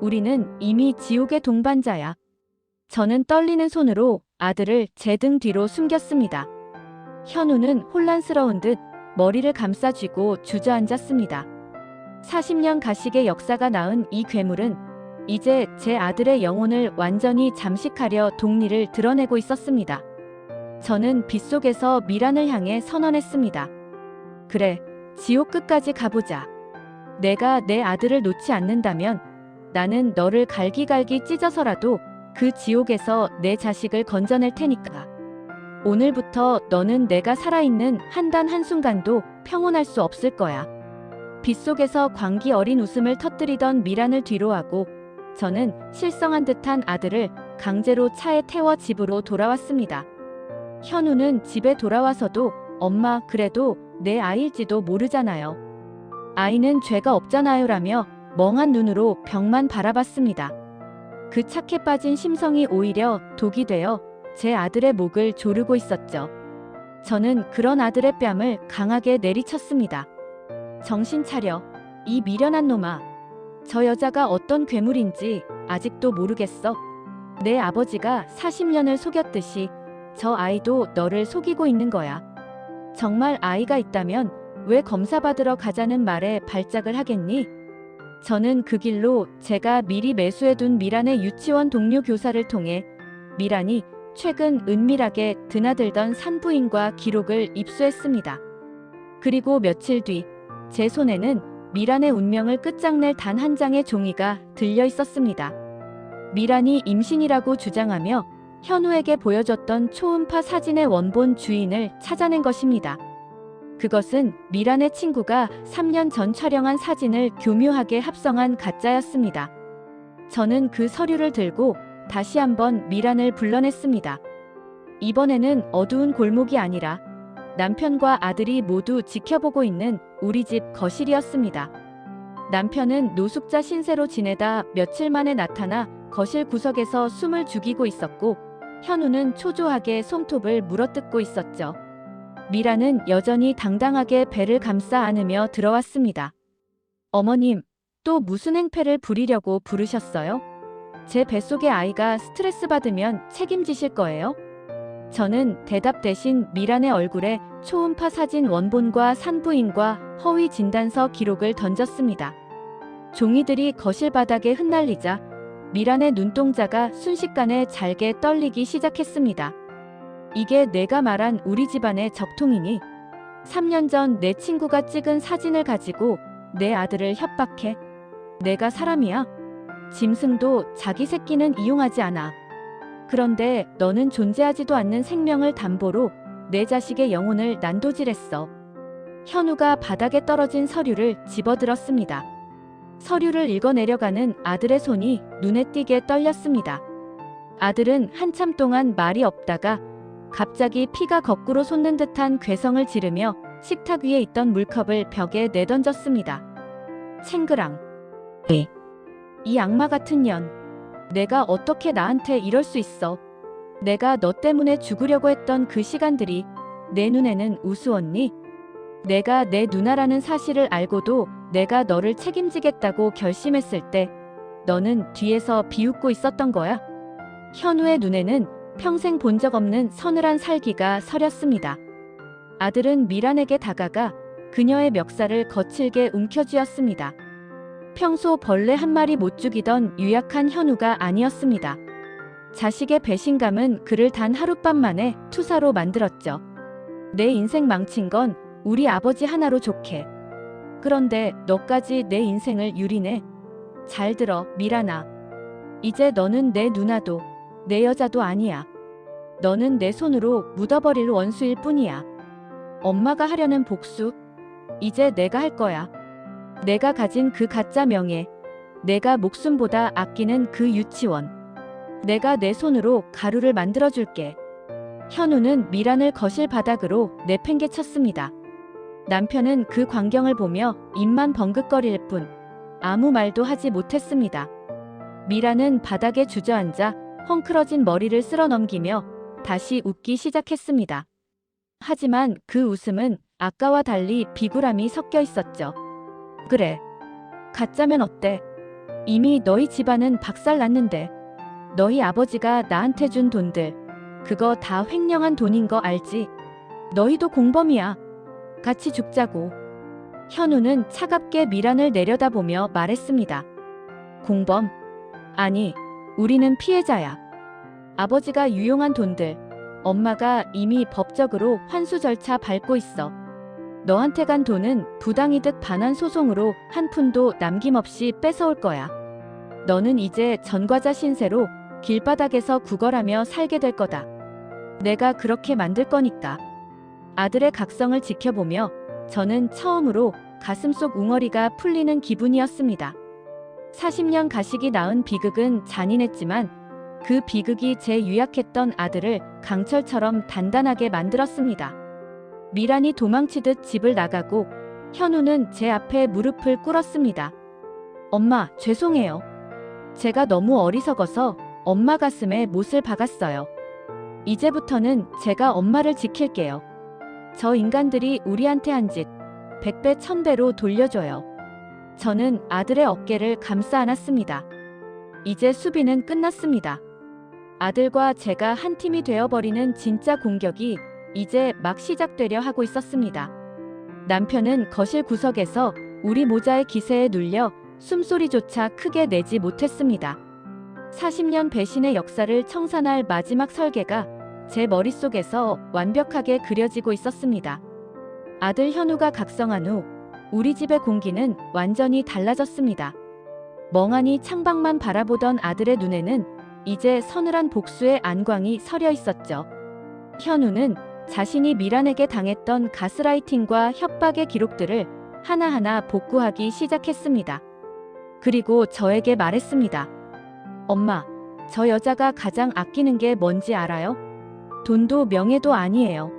우리는 이미 지옥의 동반자야. 저는 떨리는 손으로 아들을 제 등 뒤로 숨겼습니다. 현우는 혼란스러운 듯 머리를 감싸쥐고 주저앉았습니다. 40년 가식의 역사가 낳은 이 괴물은 이제 제 아들의 영혼을 완전히 잠식하려 독리를 드러내고 있었습니다. 저는 빗속에서 미란을 향해 선언했습니다. 그래, 지옥 끝까지 가보자. 내가 내 아들을 놓지 않는다면 나는 너를 갈기갈기 찢어서라도 그 지옥에서 내 자식을 건져낼 테니까. 오늘부터 너는 내가 살아있는 한 단 한순간도 평온할 수 없을 거야. 빗속에서 광기 어린 웃음을 터뜨리던 미란을 뒤로하고 저는 실성한 듯한 아들을 강제로 차에 태워 집으로 돌아왔습니다. 현우는 집에 돌아와서도 엄마, 그래도 내 아이일지도 모르잖아요. 아이는 죄가 없잖아요 라며 멍한 눈으로 벽만 바라봤습니다. 그 착해 빠진 심성이 오히려 독이 되어 제 아들의 목을 조르고 있었죠. 저는 그런 아들의 뺨을 강하게 내리쳤습니다. 정신 차려. 이 미련한 놈아. 저 여자가 어떤 괴물인지 아직도 모르겠어. 내 아버지가 40년을 속였듯이 저 아이도 너를 속이고 있는 거야. 정말 아이가 있다면 왜 검사 받으러 가자는 말에 발작을 하겠니? 저는 그 길로 제가 미리 매수해둔 미란의 유치원 동료 교사를 통해 미란이 최근 은밀하게 드나들던 산부인과 기록을 입수했습니다. 그리고 며칠 뒤 제 손에는 미란의 운명을 끝장낼 단 한 장의 종이가 들려 있었습니다. 미란이 임신이라고 주장하며 현우에게 보여줬던 초음파 사진의 원본 주인을 찾아낸 것입니다. 그것은 미란의 친구가 3년 전 촬영한 사진을 교묘하게 합성한 가짜였습니다. 저는 그 서류를 들고 다시 한번 미란을 불러냈습니다. 이번에는 어두운 골목이 아니라 남편과 아들이 모두 지켜보고 있는 우리 집 거실이었습니다. 남편은 노숙자 신세로 지내다 며칠 만에 나타나 거실 구석에서 숨을 죽이고 있었고 현우는 초조하게 손톱을 물어뜯고 있었죠. 미란은 여전히 당당하게 배를 감싸 안으며 들어왔습니다. 어머님, 또 무슨 행패를 부리려고 부르셨어요? 제 뱃속의 아이가 스트레스 받으면 책임지실 거예요? 저는 대답 대신 미란의 얼굴에 초음파 사진 원본과 산부인과 허위 진단서 기록을 던졌습니다. 종이들이 거실 바닥에 흩날리자 미란의 눈동자가 순식간에 잘게 떨리기 시작했습니다. 이게 내가 말한 우리 집안의 적통이니? 3년 전 내 친구가 찍은 사진을 가지고 내 아들을 협박해? 내가 사람이야? 짐승도 자기 새끼는 이용하지 않아. 그런데 너는 존재하지도 않는 생명을 담보로 내 자식의 영혼을 난도질했어. 현우가 바닥에 떨어진 서류를 집어들었습니다. 서류를 읽어내려가는 아들의 손이 눈에 띄게 떨렸습니다. 아들은 한참 동안 말이 없다가 갑자기 피가 거꾸로 솟는 듯한 괴성을 지르며 식탁 위에 있던 물컵을 벽에 내던졌습니다. 챙그랑. 이 악마 같은 년. 내가 어떻게 나한테 이럴 수 있어. 내가 너 때문에 죽으려고 했던 그 시간들이 내 눈에는 우스웠니? 내가 내 누나라는 사실을 알고도 내가 너를 책임지겠다고 결심했을 때 너는 뒤에서 비웃고 있었던 거야. 현우의 눈에는 평생 본 적 없는 서늘한 살기가 서렸습니다. 아들은 미란에게 다가가 그녀의 멱살을 거칠게 움켜쥐었습니다. 평소 벌레 한 마리 못 죽이던 유약한 현우가 아니었습니다. 자식의 배신감은 그를 단 하룻밤 만에 투사로 만들었죠. 내 인생 망친 건 우리 아버지 하나로 좋게. 그런데 너까지 내 인생을 유리네. 잘 들어, 미란아. 이제 너는 내 누나도 내 여자도 아니야. 너는 내 손으로 묻어버릴 원수일 뿐이야. 엄마가 하려는 복수, 이제 내가 할 거야. 내가 가진 그 가짜 명예, 내가 목숨보다 아끼는 그 유치원. 내가 내 손으로 가루를 만들어줄게. 현우는 미란을 거실 바닥으로 내팽개쳤습니다. 남편은 그 광경을 보며 입만 벙긋거릴 뿐 아무 말도 하지 못했습니다. 미란은 바닥에 주저앉아 헝클어진 머리를 쓸어 넘기며 다시 웃기 시작했습니다. 하지만 그 웃음은 아까와 달리 비굴함이 섞여 있었죠. 그래. 가짜면 어때? 이미 너희 집안은 박살났는데. 너희 아버지가 나한테 준 돈들, 그거 다 횡령한 돈인 거 알지? 너희도 공범이야. 같이 죽자고. 현우는 차갑게 미란을 내려다보며 말했습니다. 공범? 아니, 우리는 피해자야. 아버지가 유용한 돈들, 엄마가 이미 법적으로 환수 절차 밟고 있어. 너한테 간 돈은 부당이득 반환 소송으로 한 푼도 남김없이 뺏어올 거야. 너는 이제 전과자 신세로 길바닥에서 구걸하며 살게 될 거다. 내가 그렇게 만들 거니까. 아들의 각성을 지켜보며 저는 처음으로 가슴속 웅어리가 풀리는 기분이었습니다. 40년 가식이 낳은 비극은 잔인했지만 그 비극이 제 유약했던 아들을 강철처럼 단단하게 만들었습니다. 미란이 도망치듯 집을 나가고 현우는 제 앞에 무릎을 꿇었습니다. 엄마, 죄송해요. 제가 너무 어리석어서 엄마 가슴에 못을 박았어요. 이제부터는 제가 엄마를 지킬게요. 저 인간들이 우리한테 한 짓 100배 1000배로 돌려줘요. 저는 아들의 어깨를 감싸 안았습니다. 이제 수비는 끝났습니다. 아들과 제가 한 팀이 되어버리는 진짜 공격이 이제 막 시작되려 하고 있었습니다. 남편은 거실 구석에서 우리 모자의 기세에 눌려 숨소리조차 크게 내지 못했습니다. 40년 배신의 역사를 청산할 마지막 설계가 제 머릿속에서 완벽하게 그려지고 있었습니다. 아들 현우가 각성한 후 우리 집의 공기는 완전히 달라졌습니다. 멍하니 창밖만 바라보던 아들의 눈에는 이제 서늘한 복수의 안광이 서려 있었죠. 현우는 자신이 미란에게 당했던 가스라이팅과 협박의 기록들을 하나하나 복구하기 시작했습니다. 그리고 저에게 말했습니다. 엄마, 저 여자가 가장 아끼는 게 뭔지 알아요? 돈도 명예도 아니에요.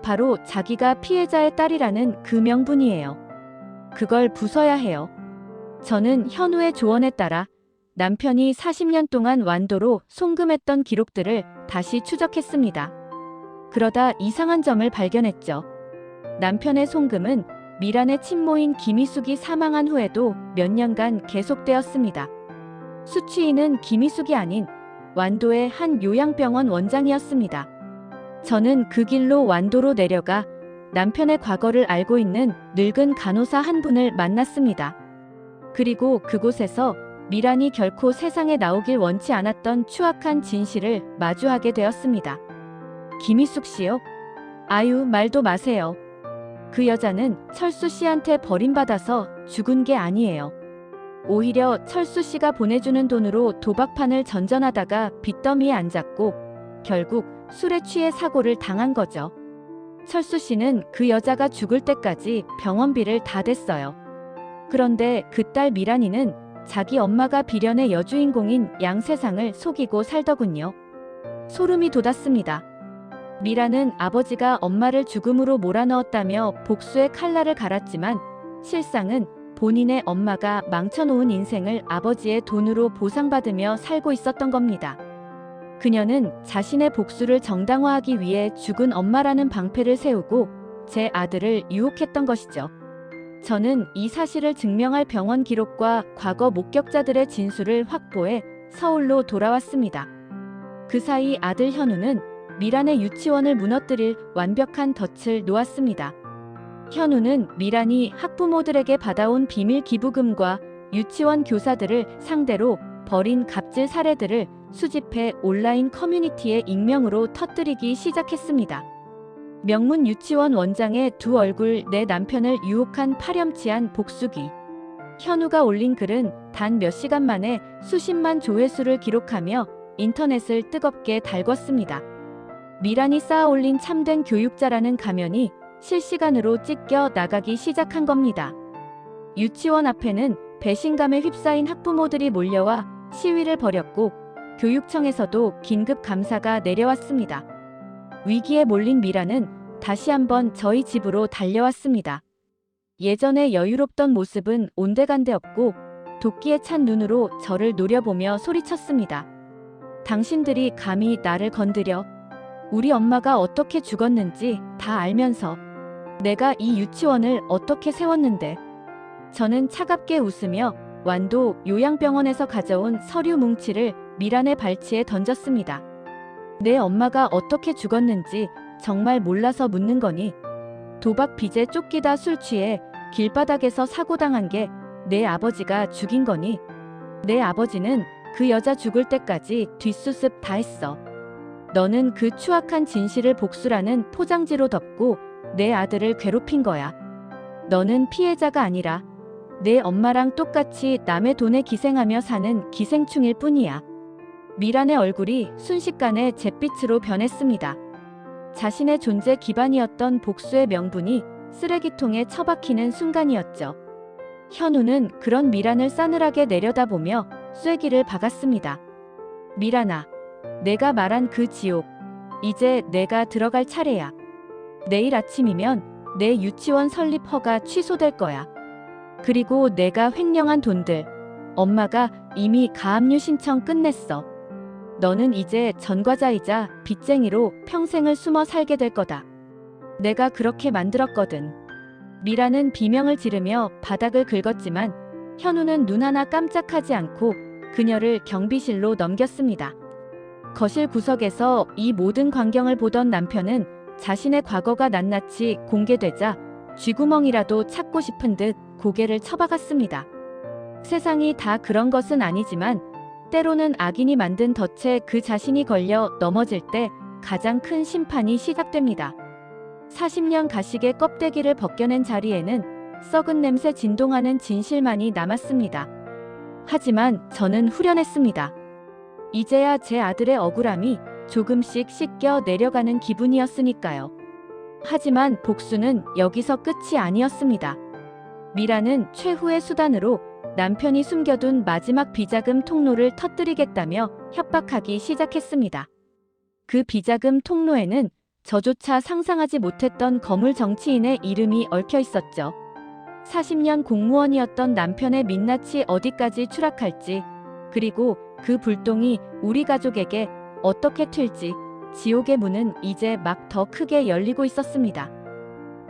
바로 자기가 피해자의 딸이라는 그 명분이에요. 그걸 부숴야 해요. 저는 현우의 조언에 따라 남편이 40년 동안 완도로 송금했던 기록들을 다시 추적했습니다. 그러다 이상한 점을 발견했죠. 남편의 송금은 미란의 친모인 김희숙이 사망한 후에도 몇 년간 계속되었습니다. 수취인은 김희숙이 아닌 완도의 한 요양병원 원장이었습니다. 저는 그 길로 완도로 내려가 남편의 과거를 알고 있는 늙은 간호사 한 분을 만났습니다. 그리고 그곳에서 미란이 결코 세상에 나오길 원치 않았던 추악한 진실을 마주하게 되었습니다. 김희숙 씨요? 아유, 말도 마세요. 그 여자는 철수 씨한테 버림받아서 죽은 게 아니에요. 오히려 철수 씨가 보내주는 돈으로 도박판을 전전하다가 빚더미에 앉았고 결국 술에 취해 사고를 당한 거죠. 철수 씨는 그 여자가 죽을 때까지 병원비를 다 댔어요. 그런데 그 딸 미란이는 자기 엄마가 비련의 여주인공인 양세상을 속이고 살더군요. 소름이 돋았습니다. 미란은 아버지가 엄마를 죽음으로 몰아넣었다며 복수의 칼날을 갈았지만 실상은 본인의 엄마가 망쳐놓은 인생을 아버지의 돈으로 보상받으며 살고 있었던 겁니다. 그녀는 자신의 복수를 정당화하기 위해 죽은 엄마라는 방패를 세우고 제 아들을 유혹했던 것이죠. 저는 이 사실을 증명할 병원 기록과 과거 목격자들의 진술을 확보해 서울로 돌아왔습니다. 그 사이 아들 현우는 미란의 유치원을 무너뜨릴 완벽한 덫을 놓았습니다. 현우는 미란이 학부모들에게 받아온 비밀 기부금과 유치원 교사들을 상대로 벌인 갑질 사례들을 수집해 온라인 커뮤니티에 익명으로 터뜨리기 시작했습니다. 명문 유치원 원장의 두 얼굴 내 남편을 유혹한 파렴치한 복수기. 현우가 올린 글은 단 몇 시간 만에 수십만 조회수를 기록하며 인터넷을 뜨겁게 달궜습니다. 미란이 쌓아올린 참된 교육자라는 가면이 실시간으로 찢겨 나가기 시작한 겁니다. 유치원 앞에는 배신감에 휩싸인 학부모들이 몰려와 시위를 벌였고 교육청에서도 긴급 감사가 내려왔습니다. 위기에 몰린 미란은 다시 한번 저희 집으로 달려왔습니다. 예전에 여유롭던 모습은 온데간데 없고 도끼에 찬 눈으로 저를 노려보며 소리쳤습니다. 당신들이 감히 나를 건드려? 우리 엄마가 어떻게 죽었는지 다 알면서 내가 이 유치원을 어떻게 세웠는데. 저는 차갑게 웃으며 완도 요양병원에서 가져온 서류 뭉치를 미란의 발치에 던졌습니다. 내 엄마가 어떻게 죽었는지 정말 몰라서 묻는 거니? 도박 빚에 쫓기다 술 취해 길바닥에서 사고당한 게 내 아버지가 죽인 거니? 내 아버지는 그 여자 죽을 때까지 뒷수습 다 했어. 너는 그 추악한 진실을 복수라는 포장지로 덮고 내 아들을 괴롭힌 거야. 너는 피해자가 아니라 내 엄마랑 똑같이 남의 돈에 기생하며 사는 기생충일 뿐이야. 미란의 얼굴이 순식간에 잿빛으로 변했습니다. 자신의 존재 기반이었던 복수의 명분이 쓰레기통에 처박히는 순간이었죠. 현우는 그런 미란을 싸늘하게 내려다보며 쐐기를 박았습니다. 미란아, 내가 말한 그 지옥, 이제 내가 들어갈 차례야. 내일 아침이면 내 유치원 설립 허가 취소될 거야. 그리고 내가 횡령한 돈들, 엄마가 이미 가압류 신청 끝냈어. 너는 이제 전과자이자 빚쟁이로 평생을 숨어 살게 될 거다. 내가 그렇게 만들었거든. 미라는 비명을 지르며 바닥을 긁었지만 현우는 눈 하나 깜짝하지 않고 그녀를 경비실로 넘겼습니다. 거실 구석에서 이 모든 광경을 보던 남편은 자신의 과거가 낱낱이 공개되자 쥐구멍이라도 찾고 싶은 듯 고개를 쳐박았습니다. 세상이 다 그런 것은 아니지만 때로는 악인이 만든 덫에 그 자신이 걸려 넘어질 때 가장 큰 심판이 시작됩니다. 40년 가식의 껍데기를 벗겨낸 자리에는 썩은 냄새 진동하는 진실만이 남았습니다. 하지만 저는 후련했습니다. 이제야 제 아들의 억울함이 조금씩 씻겨 내려가는 기분이었으니까요. 하지만 복수는 여기서 끝이 아니었습니다. 미라는 최후의 수단으로 남편이 숨겨둔 마지막 비자금 통로를 터뜨리겠다며 협박하기 시작했습니다. 그 비자금 통로에는 저조차 상상하지 못했던 거물 정치인의 이름이 얽혀 있었죠. 40년 공무원이었던 남편의 민낯이 어디까지 추락할지, 그리고 그 불똥이 우리 가족에게 어떻게 튈지 지옥의 문은 이제 막 더 크게 열리고 있었습니다.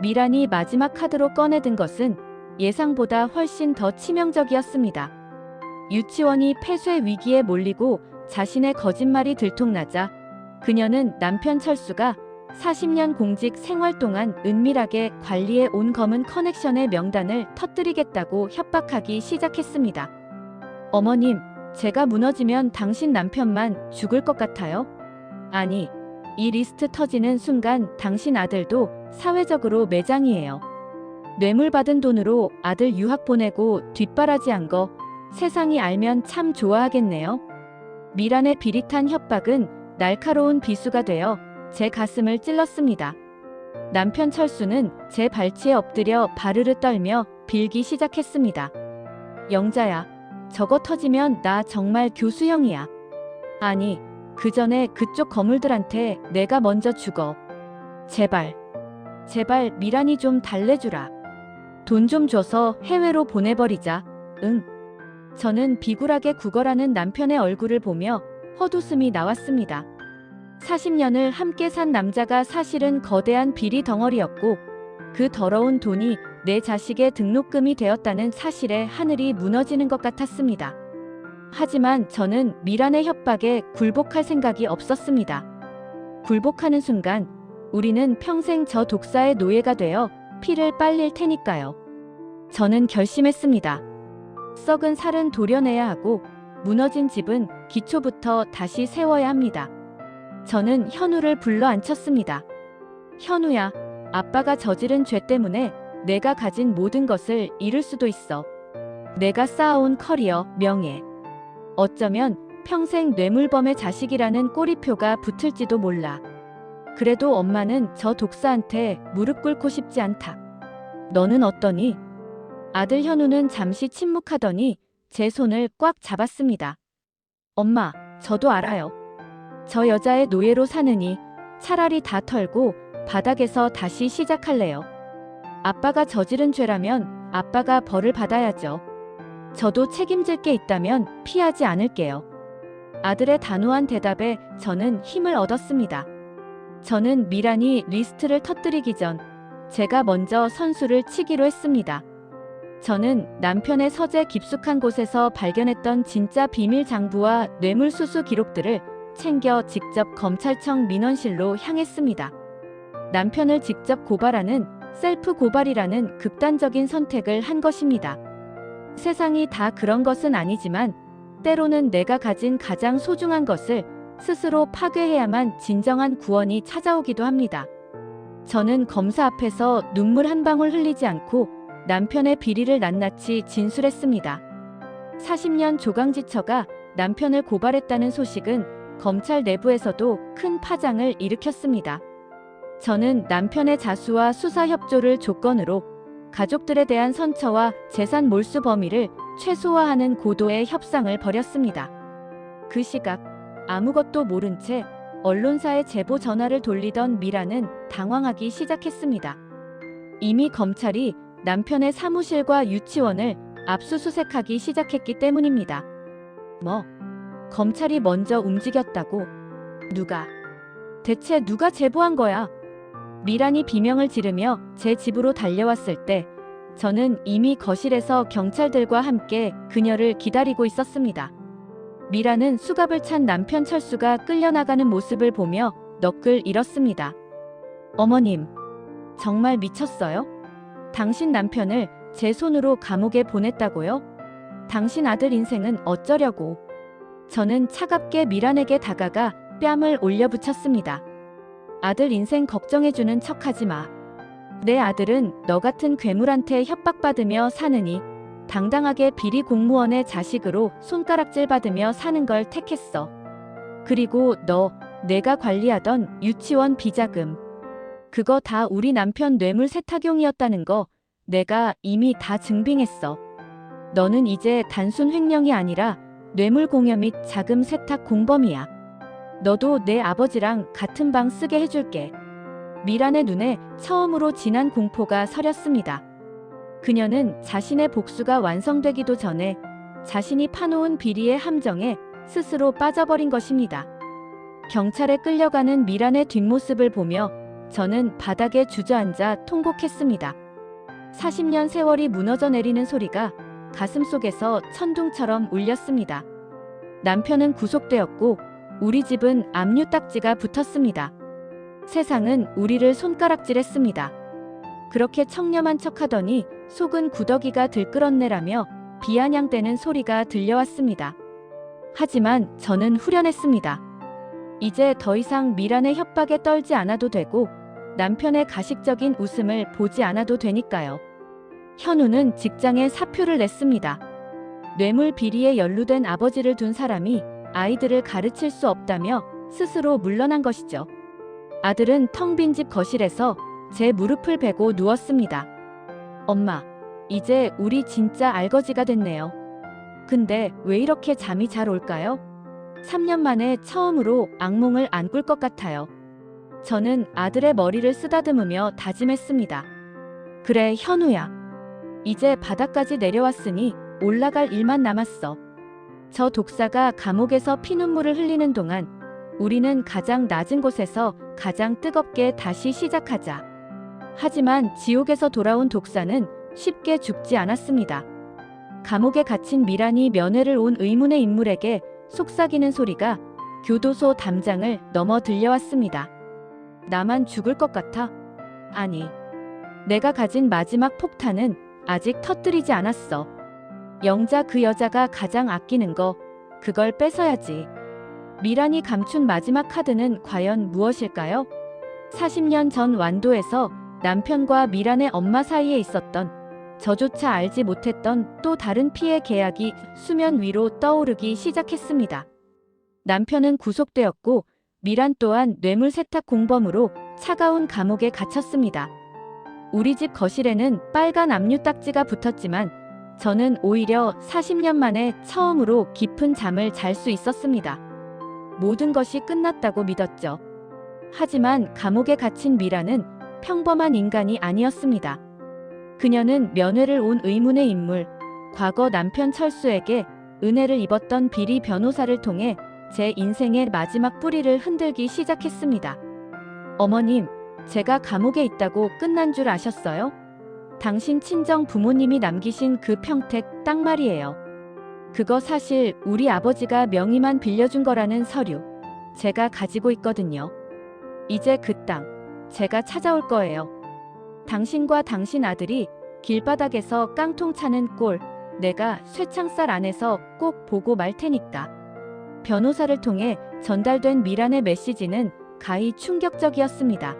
미란이 마지막 카드로 꺼내든 것은 예상보다 훨씬 더 치명적이었습니다. 유치원이 폐쇄 위기에 몰리고 자신의 거짓말이 들통나자 그녀는 남편 철수가 40년 공직 생활 동안 은밀하게 관리해 온 검은 커넥션의 명단을 터뜨리겠다고 협박하기 시작했습니다. 어머님, 제가 무너지면 당신 남편만 죽을 것 같아요? 아니, 이 리스트 터지는 순간 당신 아들도 사회적으로 매장이에요. 뇌물 받은 돈으로 아들 유학 보내고 뒷바라지한 거 세상이 알면 참 좋아하겠네요. 미란의 비릿한 협박은 날카로운 비수가 되어 제 가슴을 찔렀습니다. 남편 철수는 제 발치에 엎드려 바르르 떨며 빌기 시작했습니다. 영자야, 저거 터지면 나 정말 교수형이야. 아니, 그 전에 그쪽 거물들한테 내가 먼저 죽어. 제발, 제발 미란이 좀 달래주라. 돈 좀 줘서 해외로 보내버리자. 응. 저는 비굴하게 구걸하는 남편의 얼굴을 보며 헛웃음이 나왔습니다. 40년을 함께 산 남자가 사실은 거대한 비리 덩어리였고 그 더러운 돈이 내 자식의 등록금이 되었다는 사실에 하늘이 무너지는 것 같았습니다. 하지만 저는 미란의 협박에 굴복할 생각이 없었습니다. 굴복하는 순간 우리는 평생 저 독사의 노예가 되어 피를 빨릴 테니까요. 저는 결심했습니다. 썩은 살은 도려내야 하고 무너진 집은 기초부터 다시 세워야 합니다. 저는 현우를 불러 앉혔습니다. 현우야, 아빠가 저지른 죄 때문에 내가 가진 모든 것을 잃을 수도 있어. 내가 쌓아온 커리어, 명예. 어쩌면 평생 뇌물범의 자식이라는 꼬리표가 붙을지도 몰라. 그래도 엄마는 저 독사한테 무릎 꿇고 싶지 않다. 너는 어떠니? 아들 현우는 잠시 침묵하더니 제 손을 꽉 잡았습니다. 엄마, 저도 알아요. 저 여자의 노예로 사느니 차라리 다 털고 바닥에서 다시 시작할래요. 아빠가 저지른 죄라면 아빠가 벌을 받아야죠. 저도 책임질 게 있다면 피하지 않을게요. 아들의 단호한 대답에 저는 힘을 얻었습니다. 저는 미란이 리스트를 터뜨리기 전 제가 먼저 선수를 치기로 했습니다. 저는 남편의 서재 깊숙한 곳에서 발견했던 진짜 비밀 장부와 뇌물수수 기록들을 챙겨 직접 검찰청 민원실로 향했습니다. 남편을 직접 고발하는 셀프 고발이라는 극단적인 선택을 한 것입니다. 세상이 다 그런 것은 아니지만 때로는 내가 가진 가장 소중한 것을 스스로 파괴해야만 진정한 구원이 찾아오기도 합니다. 저는 검사 앞에서 눈물 한 방울 흘리지 않고 남편의 비리를 낱낱이 진술했습니다. 40년 조강지처가 남편을 고발했다는 소식은 검찰 내부에서도 큰 파장을 일으켰습니다. 저는 남편의 자수와 수사 협조를 조건으로 가족들에 대한 선처와 재산 몰수 범위를 최소화하는 고도의 협상을 벌였습니다. 그 시각 아무것도 모른 채 언론사에 제보 전화를 돌리던 미라는 당황하기 시작했습니다. 이미 검찰이 남편의 사무실과 유치원을 압수수색하기 시작했기 때문입니다. 뭐? 검찰이 먼저 움직였다고? 누가? 대체 누가 제보한 거야? 미란이 비명을 지르며 제 집으로 달려왔을 때 저는 이미 거실에서 경찰들과 함께 그녀를 기다리고 있었습니다. 미란은 수갑을 찬 남편 철수가 끌려나가는 모습을 보며 넋을 잃었습니다. 어머님, 정말 미쳤어요? 당신 남편을 제 손으로 감옥에 보냈다고요? 당신 아들 인생은 어쩌려고? 저는 차갑게 미란에게 다가가 뺨을 올려붙였습니다. 아들 인생 걱정해주는 척하지 마. 내 아들은 너 같은 괴물한테 협박받으며 사느니 당당하게 비리 공무원의 자식으로 손가락질 받으며 사는 걸 택했어. 그리고 너, 내가 관리하던 유치원 비자금. 그거 다 우리 남편 뇌물 세탁용이었다는 거 내가 이미 다 증빙했어. 너는 이제 단순 횡령이 아니라 뇌물 공여 및 자금 세탁 공범이야. 너도 내 아버지랑 같은 방 쓰게 해줄게. 미란의 눈에 처음으로 진한 공포가 서렸습니다. 그녀는 자신의 복수가 완성되기도 전에 자신이 파놓은 비리의 함정에 스스로 빠져버린 것입니다. 경찰에 끌려가는 미란의 뒷모습을 보며 저는 바닥에 주저앉아 통곡했습니다. 40년 세월이 무너져 내리는 소리가 가슴속에서 천둥처럼 울렸습니다. 남편은 구속되었고 우리 집은 압류딱지가 붙었습니다. 세상은 우리를 손가락질했습니다. 그렇게 청렴한 척하더니 속은 구더기가 들끓었네라며 비아냥대는 소리가 들려왔습니다. 하지만 저는 후련했습니다. 이제 더 이상 미란의 협박에 떨지 않아도 되고 남편의 가식적인 웃음을 보지 않아도 되니까요. 현우는 직장에 사표를 냈습니다. 뇌물 비리에 연루된 아버지를 둔 사람이 아이들을 가르칠 수 없다며 스스로 물러난 것이죠. 아들은 텅 빈 집 거실에서 제 무릎을 베고 누웠습니다. 엄마, 이제 우리 진짜 알거지가 됐네요. 근데 왜 이렇게 잠이 잘 올까요? 3년 만에 처음으로 악몽을 안 꿀 것 같아요. 저는 아들의 머리를 쓰다듬으며 다짐했습니다. 그래, 현우야. 이제 바닥까지 내려왔으니 올라갈 일만 남았어. 저 독사가 감옥에서 피눈물을 흘리는 동안 우리는 가장 낮은 곳에서 가장 뜨겁게 다시 시작하자. 하지만 지옥에서 돌아온 독사는 쉽게 죽지 않았습니다. 감옥에 갇힌 미란이 면회를 온 의문의 인물에게 속삭이는 소리가 교도소 담장을 넘어 들려왔습니다. 나만 죽을 것 같아? 아니, 내가 가진 마지막 폭탄은 아직 터뜨리지 않았어. 영자 그 여자가 가장 아끼는 거, 그걸 뺏어야지. 미란이 감춘 마지막 카드는 과연 무엇일까요? 40년 전 완도에서 남편과 미란의 엄마 사이에 있었던 저조차 알지 못했던 또 다른 피해 계약이 수면 위로 떠오르기 시작했습니다. 남편은 구속되었고 미란 또한 뇌물 세탁 공범으로 차가운 감옥에 갇혔습니다. 우리 집 거실에는 빨간 압류딱지가 붙었지만 저는 오히려 40년 만에 처음으로 깊은 잠을 잘 수 있었습니다. 모든 것이 끝났다고 믿었죠. 하지만 감옥에 갇힌 미란은 평범한 인간이 아니었습니다. 그녀는 면회를 온 의문의 인물, 과거 남편 철수에게 은혜를 입었던 비리 변호사를 통해 제 인생의 마지막 뿌리를 흔들기 시작했습니다. 어머님, 제가 감옥에 있다고 끝난 줄 아셨어요? 당신 친정 부모님이 남기신 그 평택 땅 말이에요. 그거 사실 우리 아버지가 명의만 빌려준 거라는 서류 제가 가지고 있거든요. 이제 그 땅 제가 찾아올 거예요. 당신과 당신 아들이 길바닥에서 깡통 차는 꼴 내가 쇠창살 안에서 꼭 보고 말 테니까. 변호사를 통해 전달된 미란의 메시지는 가히 충격적이었습니다.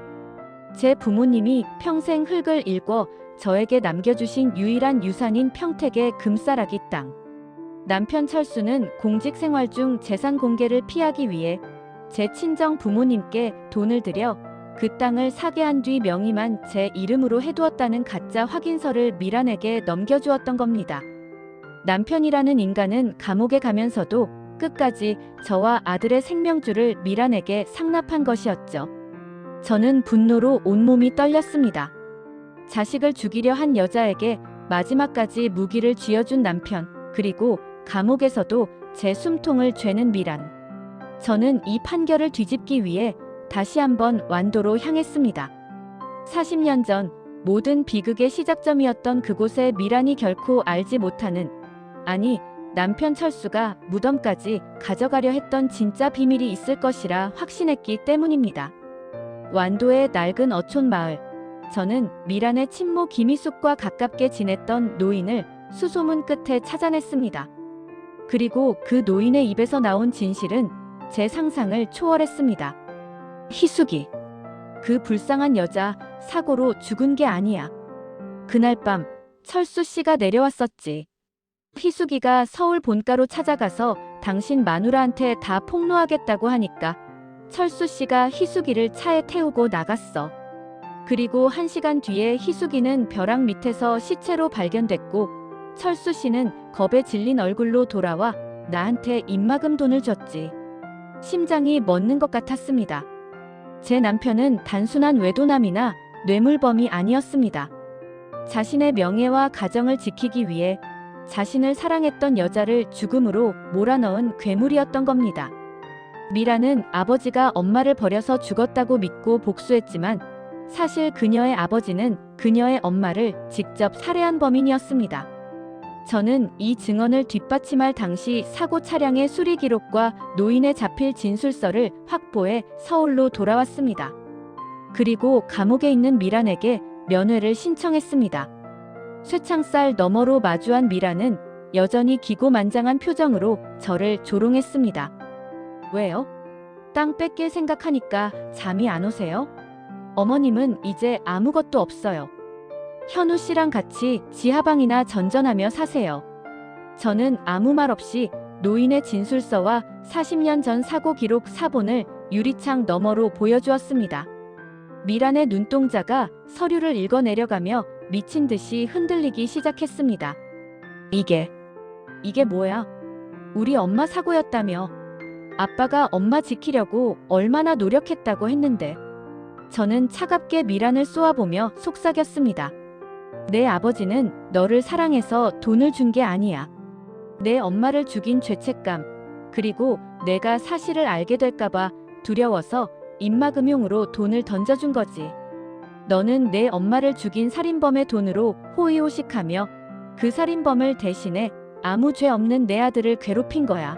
제 부모님이 평생 흙을 일궈 저에게 남겨주신 유일한 유산인 평택의 금싸라기 땅. 남편 철수는 공직 생활 중 재산 공개를 피하기 위해 제 친정 부모님께 돈을 들여 그 땅을 사게 한 뒤 명의만 제 이름으로 해두었다는 가짜 확인서를 미란에게 넘겨주었던 겁니다. 남편이라는 인간은 감옥에 가면서도 끝까지 저와 아들의 생명줄을 미란에게 상납한 것이었죠. 저는 분노로 온몸이 떨렸습니다. 자식을 죽이려 한 여자에게 마지막까지 무기를 쥐어준 남편, 그리고 감옥에서도 제 숨통을 죄는 미란. 저는 이 판결을 뒤집기 위해 다시 한번 완도로 향했습니다. 40년 전 모든 비극의 시작점이었던 그곳에 미란이 결코 알지 못하는, 아니, 남편 철수가 무덤까지 가져가려 했던 진짜 비밀이 있을 것이라 확신했기 때문입니다. 완도의 낡은 어촌 마을. 저는 미란의 친모 김희숙과 가깝게 지냈던 노인을 수소문 끝에 찾아냈습니다. 그리고 그 노인의 입에서 나온 진실은 제 상상을 초월했습니다. 희숙이, 그 불쌍한 여자, 사고로 죽은 게 아니야. 그날 밤 철수 씨가 내려왔었지. 희숙이가 서울 본가로 찾아가서 당신 마누라한테 다 폭로하겠다고 하니까 철수 씨가 희숙이를 차에 태우고 나갔어. 그리고 1시간 뒤에 희숙이는 벼랑 밑에서 시체로 발견됐고 철수 씨는 겁에 질린 얼굴로 돌아와 나한테 입막음 돈을 줬지. 심장이 멎는 것 같았습니다. 제 남편은 단순한 외도남이나 뇌물범이 아니었습니다. 자신의 명예와 가정을 지키기 위해 자신을 사랑했던 여자를 죽음으로 몰아넣은 괴물이었던 겁니다. 미라는 아버지가 엄마를 버려서 죽었다고 믿고 복수했지만 사실 그녀의 아버지는 그녀의 엄마를 직접 살해한 범인이었습니다. 저는 이 증언을 뒷받침할 당시 사고 차량의 수리 기록과 노인의 자필 진술서를 확보해 서울로 돌아왔습니다. 그리고 감옥에 있는 미란에게 면회를 신청했습니다. 쇠창살 너머로 마주한 미란은 여전히 기고만장한 표정으로 저를 조롱했습니다. 왜요? 땅 뺏길 생각하니까 잠이 안 오세요? 어머님은 이제 아무것도 없어요. 현우 씨랑 같이 지하방이나 전전하며 사세요. 저는 아무 말 없이 노인의 진술서와 40년 전 사고 기록 사본을 유리창 너머로 보여주었습니다. 미란의 눈동자가 서류를 읽어내려가며 미친 듯이 흔들리기 시작했습니다. 이게 뭐야? 우리 엄마 사고였다며. 아빠가 엄마 지키려고 얼마나 노력했다고 했는데. 저는 차갑게 미란을 쏘아보며 속삭였습니다. 내 아버지는 너를 사랑해서 돈을 준 게 아니야. 내 엄마를 죽인 죄책감, 그리고 내가 사실을 알게 될까봐 두려워서 입막음용으로 돈을 던져준 거지. 너는 내 엄마를 죽인 살인범의 돈으로 호의호식하며 그 살인범을 대신해 아무 죄 없는 내 아들을 괴롭힌 거야.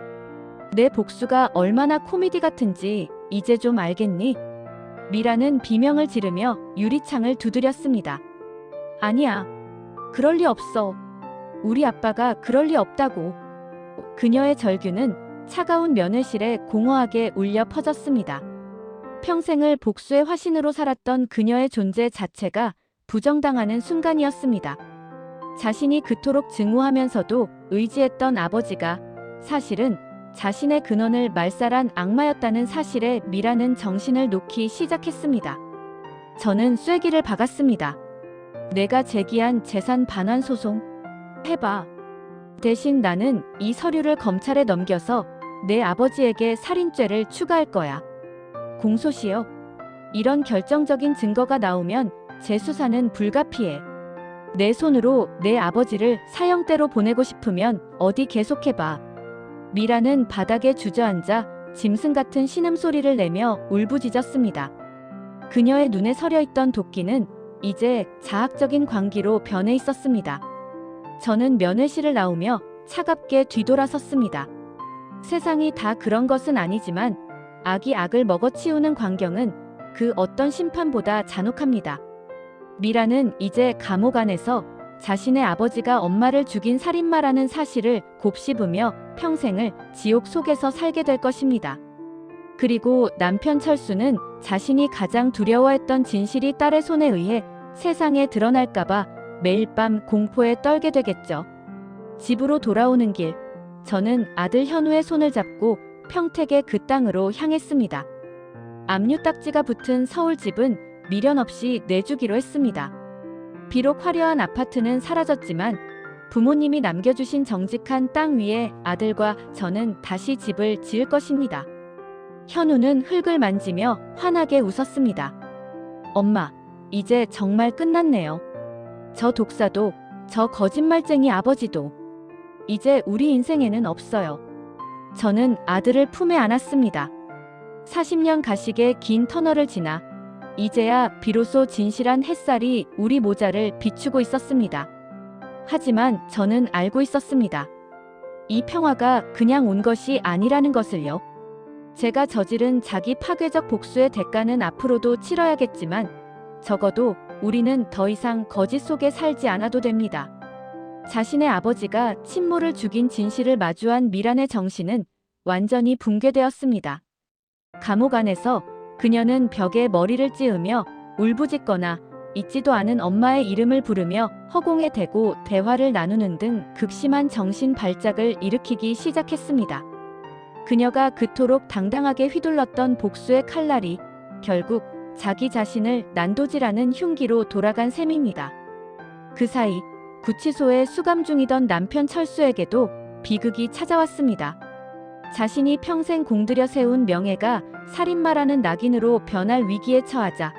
내 복수가 얼마나 코미디 같은지 이제 좀 알겠니? 미라는 비명을 지르며 유리창을 두드렸습니다. 아니야. 그럴 리 없어. 우리 아빠가 그럴 리 없다고. 그녀의 절규는 차가운 면회실에 공허하게 울려 퍼졌습니다. 평생을 복수의 화신으로 살았던 그녀의 존재 자체가 부정당하는 순간이었습니다. 자신이 그토록 증오하면서도 의지했던 아버지가 사실은 자신의 근원을 말살한 악마였다는 사실에 미라는 정신을 놓기 시작했습니다. 저는 쐐기를 박았습니다. 내가 제기한 재산 반환 소송 해봐. 대신 나는 이 서류를 검찰에 넘겨서 내 아버지에게 살인죄를 추가할 거야. 공소시효. 이런 결정적인 증거가 나오면 재수사는 불가피해. 내 손으로 내 아버지를 사형대로 보내고 싶으면 어디 계속해봐. 미라는 바닥에 주저앉아 짐승 같은 신음소리를 내며 울부짖었습니다. 그녀의 눈에 서려있던 도끼는 이제 자학적인 광기로 변해 있었습니다. 저는 면회실을 나오며 차갑게 뒤돌아섰습니다. 세상이 다 그런 것은 아니지만 악이 악을 먹어치우는 광경은 그 어떤 심판보다 잔혹합니다. 미라는 이제 감옥 안에서 자신의 아버지가 엄마를 죽인 살인마라는 사실을 곱씹으며 평생을 지옥 속에서 살게 될 것입니다. 그리고 남편 철수는 자신이 가장 두려워했던 진실이 딸의 손에 의해 세상에 드러날까봐 매일 밤 공포에 떨게 되겠죠. 집으로 돌아오는 길, 저는 아들 현우의 손을 잡고 평택의 그 땅으로 향했습니다. 압류딱지가 붙은 서울집은 미련 없이 내주기로 했습니다. 비록 화려한 아파트는 사라졌지만 부모님이 남겨주신 정직한 땅 위에 아들과 저는 다시 집을 지을 것입니다. 현우는 흙을 만지며 환하게 웃었습니다. 엄마, 이제 정말 끝났네요. 저 독사도, 저 거짓말쟁이 아버지도. 이제 우리 인생에는 없어요. 저는 아들을 품에 안았습니다. 40년 가식의 긴 터널을 지나 이제야 비로소 진실한 햇살이 우리 모자를 비추고 있었습니다. 하지만 저는 알고 있었습니다. 이 평화가 그냥 온 것이 아니라는 것을요. 제가 저지른 자기 파괴적 복수의 대가는 앞으로도 치러야겠지만 적어도 우리는 더 이상 거짓 속에 살지 않아도 됩니다. 자신의 아버지가 친모를 죽인 진실을 마주한 미란의 정신은 완전히 붕괴되었습니다. 감옥 안에서 그녀는 벽에 머리를 찌으며 울부짖거나 잊지도 않은 엄마의 이름을 부르며 허공에 대고 대화를 나누는 등 극심한 정신 발작을 일으키기 시작했습니다. 그녀가 그토록 당당하게 휘둘렀던 복수의 칼날이 결국 자기 자신을 난도질하는 흉기로 돌아간 셈입니다. 그 사이 구치소에 수감 중이던 남편 철수에게도 비극이 찾아왔습니다. 자신이 평생 공들여 세운 명예가 살인마라는 낙인으로 변할 위기에 처하자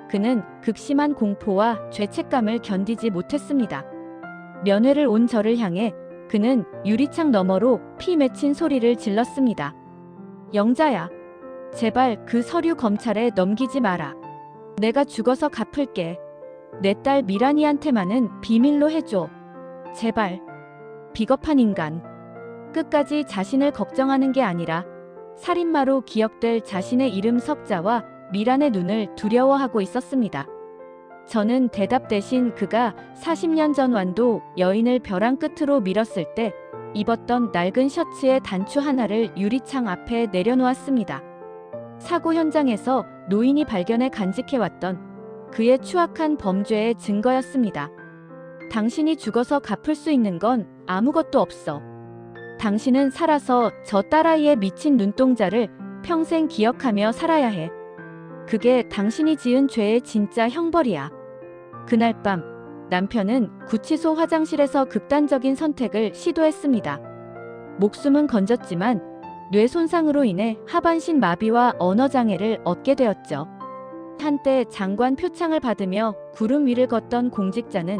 그는 극심한 공포와 죄책감을 견디지 못했습니다. 면회를 온 저를 향해 그는 유리창 너머로 피 맺힌 소리를 질렀습니다. 영자야, 제발 그 서류 검찰에 넘기지 마라. 내가 죽어서 갚을게. 내 딸 미란이한테만은 비밀로 해줘. 제발. 비겁한 인간. 끝까지 자신을 걱정하는 게 아니라 살인마로 기억될 자신의 이름 석자와 미란의 눈을 두려워하고 있었습니다. 저는 대답 대신 그가 40년 전 완도 여인을 벼랑 끝으로 밀었을 때 입었던 낡은 셔츠의 단추 하나를 유리창 앞에 내려놓았습니다. 사고 현장에서 노인이 발견해 간직해왔던 그의 추악한 범죄의 증거였습니다. 당신이 죽어서 갚을 수 있는 건 아무것도 없어. 당신은 살아서 저 딸아이의 미친 눈동자를 평생 기억하며 살아야 해. 그게 당신이 지은 죄의 진짜 형벌이야. 그날 밤 남편은 구치소 화장실에서 극단적인 선택을 시도했습니다. 목숨은 건졌지만 뇌 손상으로 인해 하반신 마비와 언어장애를 얻게 되었죠. 한때 장관 표창을 받으며 구름 위를 걷던 공직자는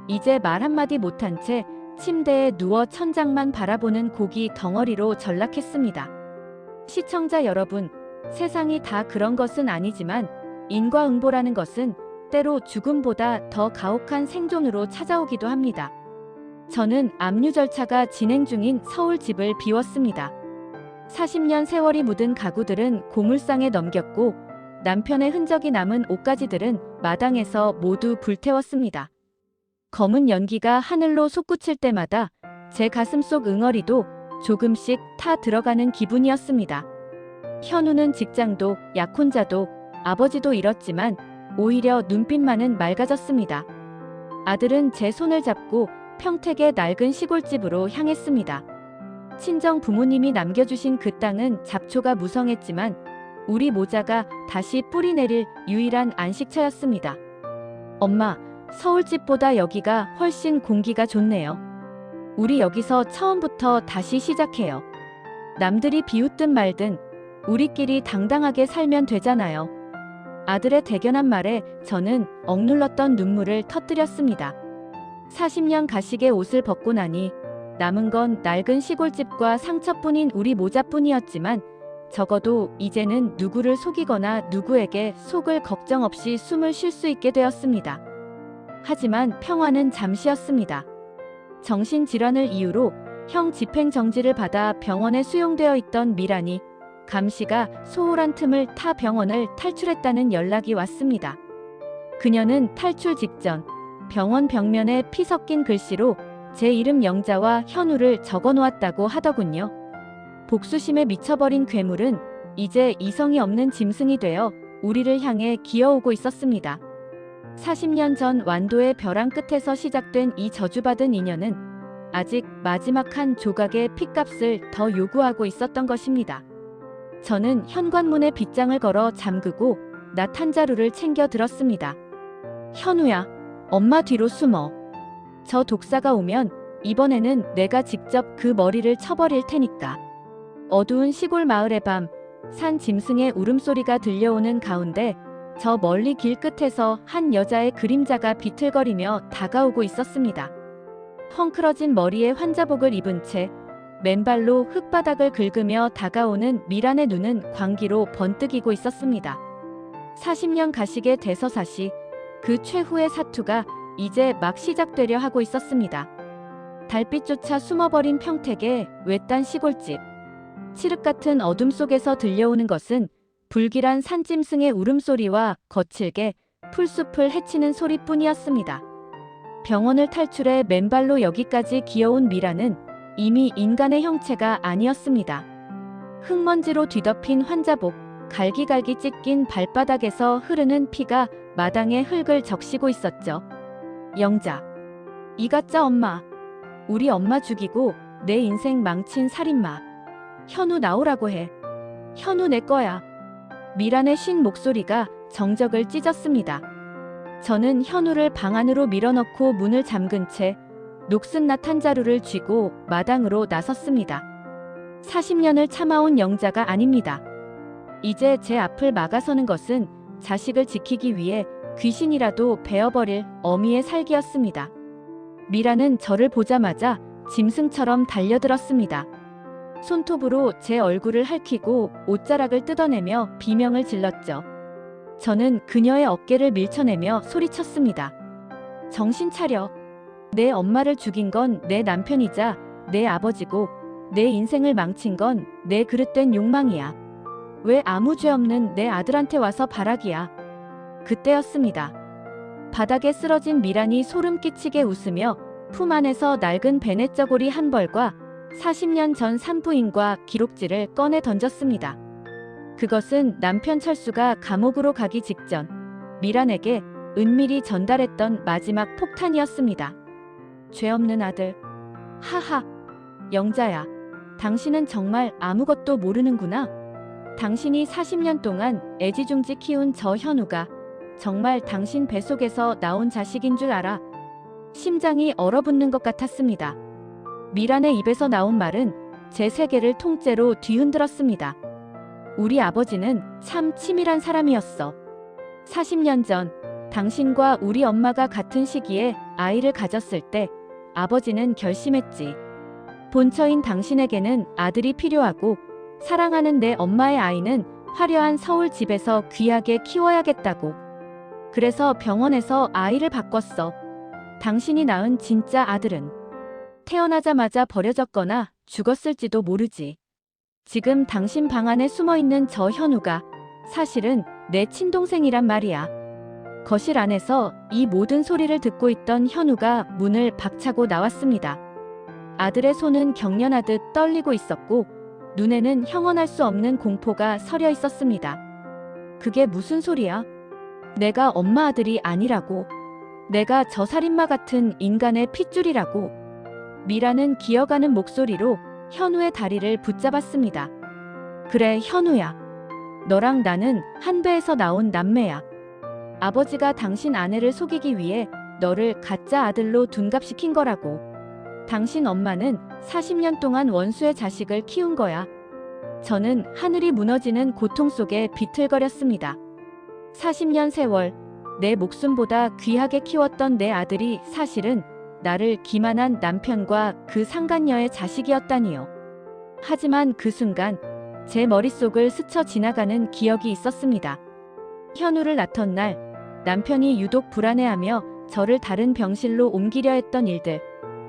이제 말 한마디 못한 채 침대에 누워 천장만 바라보는 고기 덩어리로 전락했습니다. 시청자 여러분, 세상이 다 그런 것은 아니지만 인과응보라는 것은 때로 죽음보다 더 가혹한 생존으로 찾아오기도 합니다. 저는 압류 절차가 진행 중인 서울 집을 비웠습니다. 40년 세월이 묻은 가구들은 고물상에 넘겼고 남편의 흔적이 남은 옷가지들은 마당에서 모두 불태웠습니다. 검은 연기가 하늘로 솟구칠 때마다 제 가슴속 응어리도 조금씩 타 들어가는 기분이었습니다. 현우는 직장도 약혼자도 아버지도 잃었지만 오히려 눈빛만은 맑아졌습니다. 아들은 제 손을 잡고 평택의 낡은 시골집으로 향했습니다. 친정 부모님이 남겨주신 그 땅은 잡초가 무성했지만 우리 모자가 다시 뿌리 내릴 유일한 안식처였습니다. 엄마, 서울집보다 여기가 훨씬 공기가 좋네요. 우리 여기서 처음부터 다시 시작해요. 남들이 비웃든 말든 우리끼리 당당하게 살면 되잖아요. 아들의 대견한 말에 저는 억눌렀던 눈물을 터뜨렸습니다. 40년 가식의 옷을 벗고 나니 남은 건 낡은 시골집과 상처뿐인 우리 모자뿐이었지만 적어도 이제는 누구를 속이거나 누구에게 속을 걱정 없이 숨을 쉴 수 있게 되었습니다. 하지만 평화는 잠시였습니다. 정신질환을 이유로 형 집행정지를 받아 병원에 수용되어 있던 미란이 감시가 소홀한 틈을 타 병원을 탈출했다는 연락이 왔습니다. 그녀는 탈출 직전 병원 벽면에 피 섞인 글씨로 제 이름 영자와 현우를 적어놓았다고 하더군요. 복수심에 미쳐버린 괴물은 이제 이성이 없는 짐승이 되어 우리를 향해 기어오고 있었습니다. 40년 전 완도의 벼랑 끝에서 시작된 이 저주받은 인연은 아직 마지막 한 조각의 핏값을 더 요구하고 있었던 것입니다. 저는 현관문에 빗장을 걸어 잠그고 낫 한 자루를 챙겨 들었습니다. 현우야, 엄마 뒤로 숨어. 저 독사가 오면 이번에는 내가 직접 그 머리를 쳐버릴 테니까. 어두운 시골 마을의 밤, 산 짐승의 울음소리가 들려오는 가운데 저 멀리 길 끝에서 한 여자의 그림자가 비틀거리며 다가오고 있었습니다. 헝클어진 머리에 환자복을 입은 채 맨발로 흙바닥을 긁으며 다가오는 미란의 눈은 광기로 번뜩이고 있었습니다. 40년 가식의 대서사시, 그 최후의 사투가 이제 막 시작되려 하고 있었습니다. 달빛조차 숨어버린 평택의 외딴 시골집. 칠흑 같은 어둠 속에서 들려오는 것은 불길한 산짐승의 울음소리와 거칠게 풀숲을 헤치는 소리뿐이었습니다. 병원을 탈출해 맨발로 여기까지 기어온 미라는 이미 인간의 형체가 아니었습니다. 흙먼지로 뒤덮인 환자복, 갈기갈기 찢긴 발바닥에서 흐르는 피가 마당에 흙을 적시고 있었죠. 영자. 이 가짜 엄마. 우리 엄마 죽이고 내 인생 망친 살인마. 현우 나오라고 해. 현우 내 거야. 미란의 쉰 목소리가 정적을 찢었습니다. 저는 현우를 방 안으로 밀어넣고 문을 잠근 채 녹슨낫 한 자루를 쥐고 마당으로 나섰습니다. 40년을 참아온 영자가 아닙니다. 이제 제 앞을 막아서는 것은 자식을 지키기 위해 귀신이라도 베어버릴 어미의 살기였습니다. 미라는 저를 보자마자 짐승처럼 달려들었습니다. 손톱으로 제 얼굴을 핥히고 옷자락을 뜯어내며 비명을 질렀죠. 저는 그녀의 어깨를 밀쳐내며 소리쳤습니다. 정신 차려. 내 엄마를 죽인 건 내 남편이자 내 아버지고 내 인생을 망친 건 내 그릇된 욕망이야. 왜 아무 죄 없는 내 아들한테 와서 바라기야. 그때였습니다. 바닥에 쓰러진 미란이 소름 끼치게 웃으며 품 안에서 낡은 베네저고리 한 벌과 40년 전 산부인과 기록지를 꺼내 던졌습니다. 그것은 남편 철수가 감옥으로 가기 직전 미란에게 은밀히 전달했던 마지막 폭탄이었습니다. 죄 없는 아들. 하하. 영자야. 당신은 정말 아무것도 모르는구나. 당신이 40년 동안 애지중지 키운 저 현우가 정말 당신 뱃속에서 나온 자식인 줄 알아. 심장이 얼어붙는 것 같았습니다. 미란의 입에서 나온 말은 제 세계를 통째로 뒤흔들었습니다. 우리 아버지는 참 치밀한 사람이었어. 40년 전 당신과 우리 엄마가 같은 시기에 아이를 가졌을 때 아버지는 결심했지. 본처인 당신에게는 아들이 필요하고 사랑하는 내 엄마의 아이는 화려한 서울 집에서 귀하게 키워야겠다고. 그래서 병원에서 아이를 바꿨어. 당신이 낳은 진짜 아들은 태어나자마자 버려졌거나 죽었을지도 모르지. 지금 당신 방 안에 숨어있는 저 현우가 사실은 내 친동생이란 말이야. 거실 안에서 이 모든 소리를 듣고 있던 현우가 문을 박차고 나왔습니다. 아들의 손은 경련하듯 떨리고 있었고 눈에는 형언할 수 없는 공포가 서려 있었습니다. 그게 무슨 소리야? 내가 엄마 아들이 아니라고. 내가 저 살인마 같은 인간의 핏줄이라고. 미라는 기어가는 목소리로 현우의 다리를 붙잡았습니다. 그래, 현우야. 너랑 나는 한 배에서 나온 남매야. 아버지가 당신 아내를 속이기 위해 너를 가짜 아들로 둔갑시킨 거라고. 당신 엄마는 40년 동안 원수의 자식을 키운 거야. 저는 하늘이 무너지는 고통 속에 비틀거렸습니다. 40년 세월, 내 목숨보다 귀하게 키웠던 내 아들이 사실은 나를 기만한 남편과 그 상간녀의 자식이었다니요. 하지만 그 순간 제 머릿속을 스쳐 지나가는 기억이 있었습니다. 현우를 낳던 날 남편이 유독 불안해하며 저를 다른 병실로 옮기려 했던 일들,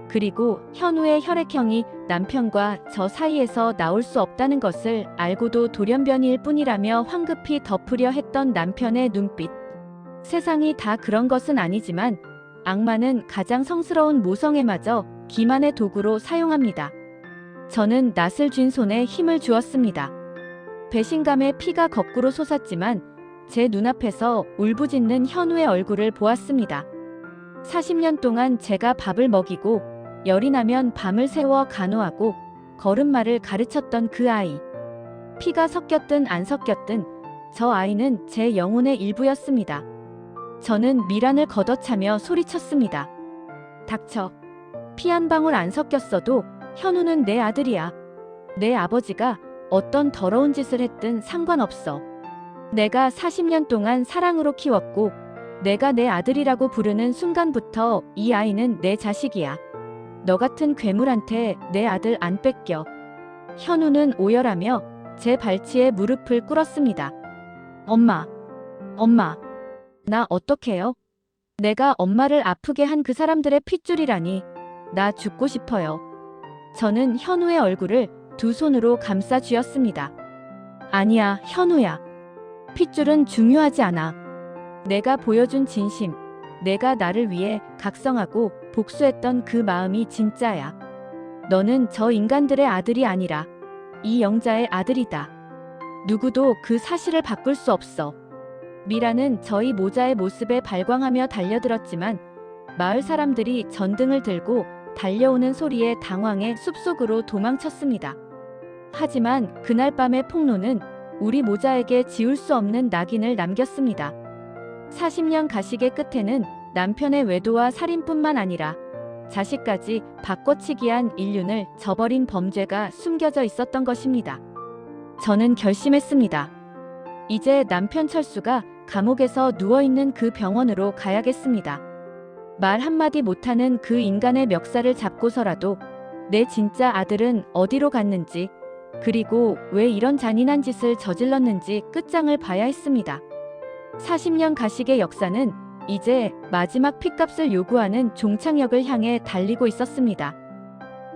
그리고 현우의 혈액형이 남편과 저 사이에서 나올 수 없다는 것을 알고도 돌연변이일 뿐이라며 황급히 덮으려 했던 남편의 눈빛. 세상이 다 그런 것은 아니지만 악마는 가장 성스러운 모성애마저 기만의 도구로 사용합니다. 저는 낫을 쥔 손에 힘을 주었습니다. 배신감에 피가 거꾸로 솟았지만 제 눈앞에서 울부짖는 현우의 얼굴을 보았습니다. 40년 동안 제가 밥을 먹이고 열이 나면 밤을 새워 간호하고 걸음마를 가르쳤던 그 아이. 피가 섞였든 안 섞였든 저 아이는 제 영혼의 일부였습니다. 저는 미란을 걷어차며 소리쳤습니다. 닥쳐. 피 한 방울 안 섞였어도 현우는 내 아들이야. 내 아버지가 어떤 더러운 짓을 했든 상관없어. 내가 40년 동안 사랑으로 키웠고 내가 내 아들이라고 부르는 순간부터 이 아이는 내 자식이야. 너 같은 괴물한테 내 아들 안 뺏겨. 현우는 오열하며 제 발치에 무릎을 꿇었습니다. 엄마. 엄마, 나 어떡해요? 내가 엄마를 아프게 한 그 사람들의 핏줄이라니. 나 죽고 싶어요. 저는 현우의 얼굴을 두 손으로 감싸 쥐었습니다. 아니야, 현우야. 핏줄은 중요하지 않아. 내가 보여준 진심, 내가 나를 위해 각성하고 복수했던 그 마음이 진짜야. 너는 저 인간들의 아들이 아니라 이 영자의 아들이다. 누구도 그 사실을 바꿀 수 없어. 미라는 저희 모자의 모습에 발광하며 달려들었지만 마을 사람들이 전등을 들고 달려오는 소리에 당황해 숲속으로 도망쳤습니다. 하지만 그날 밤의 폭로는 우리 모자에게 지울 수 없는 낙인을 남겼습니다. 40년 가식의 끝에는 남편의 외도와 살인뿐만 아니라 자식까지 바꿔치기한 인륜을 저버린 범죄가 숨겨져 있었던 것입니다. 저는 결심했습니다. 이제 남편 철수가 감옥에서 누워있는 그 병원으로 가야겠습니다. 말 한마디 못하는 그 인간의 멱살을 잡고서라도 내 진짜 아들은 어디로 갔는지, 그리고 왜 이런 잔인한 짓을 저질렀는지 끝장을 봐야 했습니다. 40년 가식의 역사는 이제 마지막 핏값을 요구하는 종착역을 향해 달리고 있었습니다.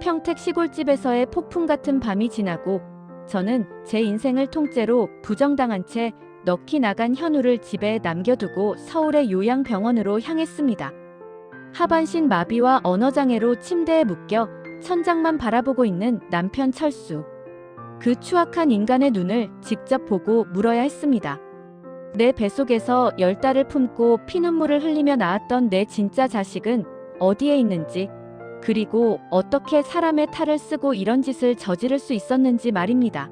평택 시골집에서의 폭풍 같은 밤이 지나고 저는 제 인생을 통째로 부정당한 채 넋이 나간 현우를 집에 남겨두고 서울의 요양병원으로 향했습니다. 하반신 마비와 언어장애로 침대에 묶여 천장만 바라보고 있는 남편 철수. 그 추악한 인간의 눈을 직접 보고 물어야 했습니다. 내 뱃속에서 10달을 품고 피눈물을 흘리며 낳았던 내 진짜 자식은 어디에 있는지, 그리고 어떻게 사람의 탈을 쓰고 이런 짓을 저지를 수 있었는지 말입니다.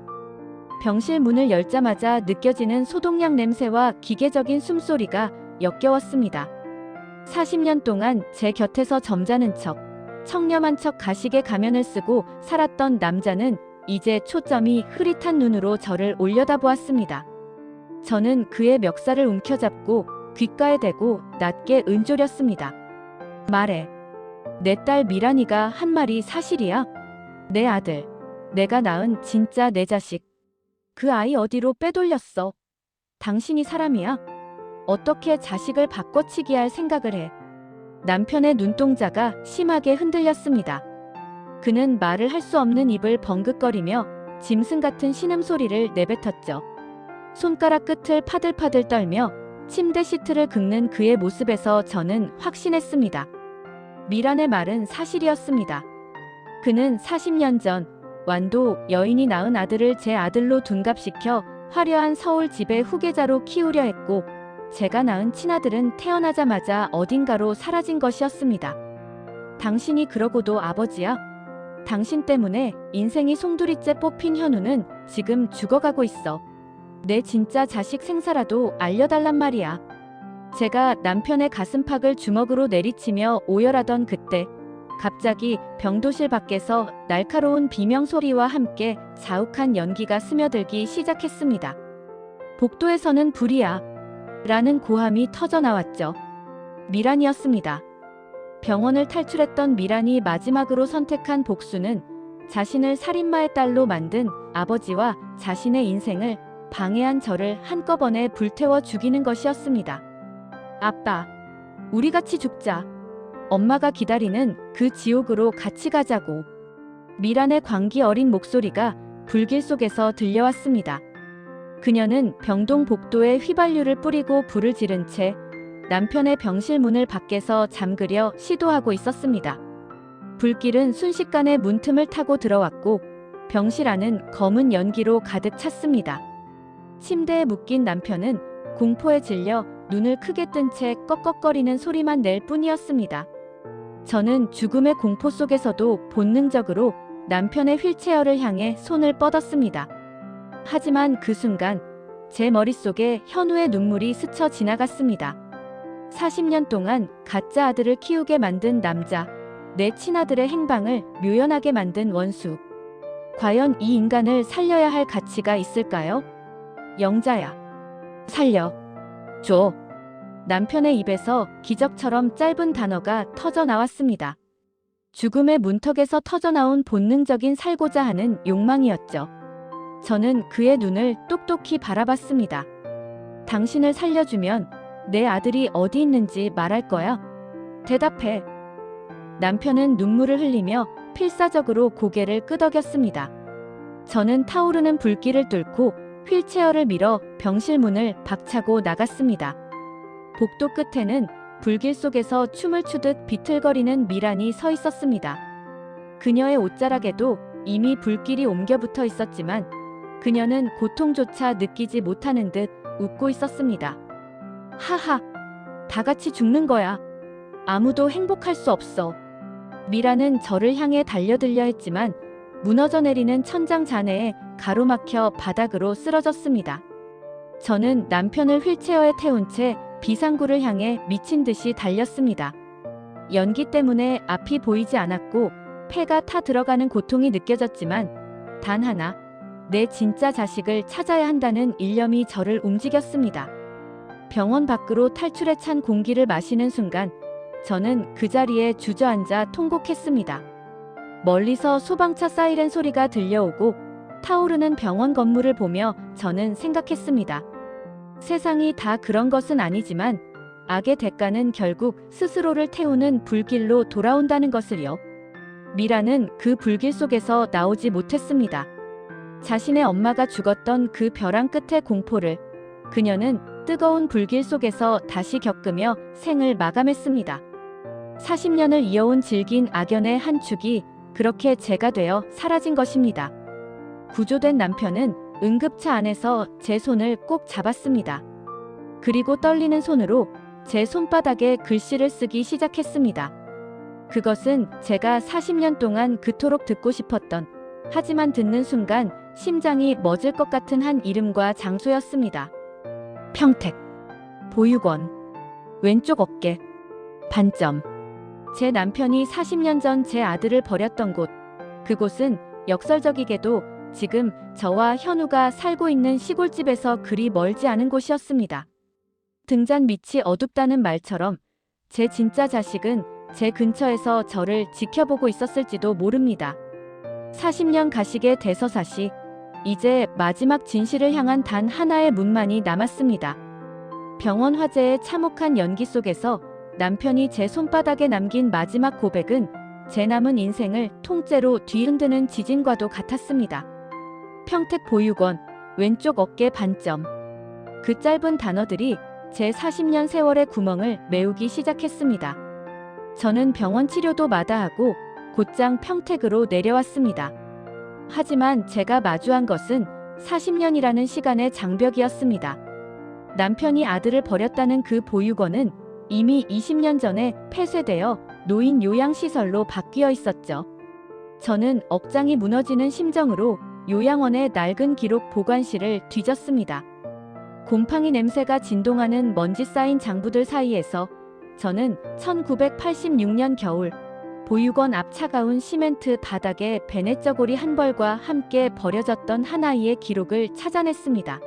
병실 문을 열자마자 느껴지는 소독약 냄새와 기계적인 숨소리가 역겨웠습니다. 40년 동안 제 곁에서 점잖은 척, 청렴한 척 가식의 가면을 쓰고 살았던 남자는 이제 초점이 흐릿한 눈으로 저를 올려다보았습니다. 저는 그의 멱살을 움켜잡고 귓가에 대고 낮게 은조렸습니다. 말해. 내 딸 미란이가 한 말이 사실이야? 내 아들. 내가 낳은 진짜 내 자식. 그 아이 어디로 빼돌렸어? 당신이 사람이야? 어떻게 자식을 바꿔치기 할 생각을 해? 남편의 눈동자가 심하게 흔들렸습니다. 그는 말을 할 수 없는 입을 벙긋거리며 짐승 같은 신음소리를 내뱉었죠. 손가락 끝을 파들파들 떨며 침대 시트를 긁는 그의 모습에서 저는 확신했습니다. 미란의 말은 사실이었습니다. 그는 40년 전 완도 여인이 낳은 아들을 제 아들로 둔갑시켜 화려한 서울 집의 후계자로 키우려 했고, 제가 낳은 친아들은 태어나자마자 어딘가로 사라진 것이었습니다. 당신이 그러고도 아버지야? 당신 때문에 인생이 송두리째 뽑힌 현우는 지금 죽어가고 있어. 내 진짜 자식 생사라도 알려달란 말이야. 제가 남편의 가슴팍을 주먹으로 내리치며 오열하던 그때 갑자기 병도실 밖에서 날카로운 비명소리와 함께 자욱한 연기가 스며들기 시작했습니다. 복도에서는 불이야. 라는 고함이 터져나왔죠. 미란이었습니다. 병원을 탈출했던 미란이 마지막으로 선택한 복수는 자신을 살인마의 딸로 만든 아버지와 자신의 인생을 방해한 저를 한꺼번에 불태워 죽이는 것이었습니다. 아빠, 우리 같이 죽자. 엄마가 기다리는 그 지옥으로 같이 가자고. 미란의 광기 어린 목소리가 불길 속에서 들려왔습니다. 그녀는 병동 복도에 휘발유를 뿌리고 불을 지른 채 남편의 병실 문을 밖에서 잠그려 시도하고 있었습니다. 불길은 순식간에 문틈을 타고 들어왔고 병실 안은 검은 연기로 가득 찼습니다. 침대에 묶인 남편은 공포에 질려 눈을 크게 뜬 채 꺽꺽거리는 소리만 낼 뿐이었습니다. 저는 죽음의 공포 속에서도 본능적으로 남편의 휠체어를 향해 손을 뻗었습니다. 하지만 그 순간 제 머릿속에 현우의 눈물이 스쳐 지나갔습니다. 40년 동안 가짜 아들을 키우게 만든 남자, 내 친아들의 행방을 묘연하게 만든 원수. 과연 이 인간을 살려야 할 가치가 있을까요? 영자야, 살려 줘. 남편의 입에서 기적처럼 짧은 단어가 터져 나왔습니다. 죽음의 문턱에서 터져나온 본능적인 살고자 하는 욕망이었죠. 저는 그의 눈을 똑똑히 바라봤습니다. 당신을 살려주면 내 아들이 어디 있는지 말할 거야? 대답해. 남편은 눈물을 흘리며 필사적으로 고개를 끄덕였습니다. 저는 타오르는 불길을 뚫고 휠체어를 밀어 병실 문을 박차고 나갔습니다. 복도 끝에는 불길 속에서 춤을 추듯 비틀거리는 미란이 서 있었습니다. 그녀의 옷자락에도 이미 불길이 옮겨 붙어 있었지만 그녀는 고통조차 느끼지 못하는 듯 웃고 있었습니다. 하하, 다 같이 죽는 거야. 아무도 행복할 수 없어. 미라는 저를 향해 달려들려 했지만 무너져 내리는 천장 잔해에 가로막혀 바닥으로 쓰러졌습니다. 저는 남편을 휠체어에 태운 채 비상구를 향해 미친 듯이 달렸습니다. 연기 때문에 앞이 보이지 않았고 폐가 타 들어가는 고통이 느껴졌지만 단 하나, 내 진짜 자식을 찾아야 한다는 일념이 저를 움직였습니다. 병원 밖으로 탈출에 찬 공기를 마시는 순간 저는 그 자리에 주저앉아 통곡했습니다. 멀리서 소방차 사이렌 소리가 들려오고 타오르는 병원 건물을 보며 저는 생각했습니다. 세상이 다 그런 것은 아니지만 악의 대가는 결국 스스로를 태우는 불길로 돌아온다는 것을요. 미라는 그 불길 속에서 나오지 못했습니다. 자신의 엄마가 죽었던 그 벼랑 끝의 공포를 그녀는 뜨거운 불길 속에서 다시 겪으며 생을 마감했습니다. 40년을 이어온 질긴 악연의 한 축이 그렇게 재가 되어 사라진 것입니다. 구조된 남편은 응급차 안에서 제 손을 꼭 잡았습니다. 그리고 떨리는 손으로 제 손바닥에 글씨를 쓰기 시작했습니다. 그것은 제가 40년 동안 그토록 듣고 싶었던, 하지만 듣는 순간 심장이 멎을 것 같은 한 이름과 장소였습니다. 평택, 보육원, 왼쪽 어깨, 반점. 제 남편이 40년 전 제 아들을 버렸던 곳, 그곳은 역설적이게도 지금 저와 현우가 살고 있는 시골집에서 그리 멀지 않은 곳이었습니다. 등잔 밑이 어둡다는 말처럼 제 진짜 자식은 제 근처에서 저를 지켜보고 있었을지도 모릅니다. 40년 가식의 대서사시, 이제 마지막 진실을 향한 단 하나의 문만이 남았습니다. 병원 화재의 참혹한 연기 속에서 남편이 제 손바닥에 남긴 마지막 고백은 제 남은 인생을 통째로 뒤흔드는 지진과도 같았습니다. 평택 보육원, 왼쪽 어깨 반점. 그 짧은 단어들이 제 40년 세월의 구멍을 메우기 시작했습니다. 저는 병원 치료도 마다하고 곧장 평택으로 내려왔습니다. 하지만 제가 마주한 것은 40년이라는 시간의 장벽이었습니다. 남편이 아들을 버렸다는 그 보육원은 이미 20년 전에 폐쇄되어 노인 요양시설로 바뀌어 있었죠. 저는 억장이 무너지는 심정으로 요양원의 낡은 기록 보관실을 뒤졌습니다. 곰팡이 냄새가 진동하는 먼지 쌓인 장부들 사이에서 저는 1986년 겨울 보육원 앞 차가운 시멘트 바닥에 베네저고리 한 벌과 함께 버려졌던 한 아이의 기록을 찾아냈습니다.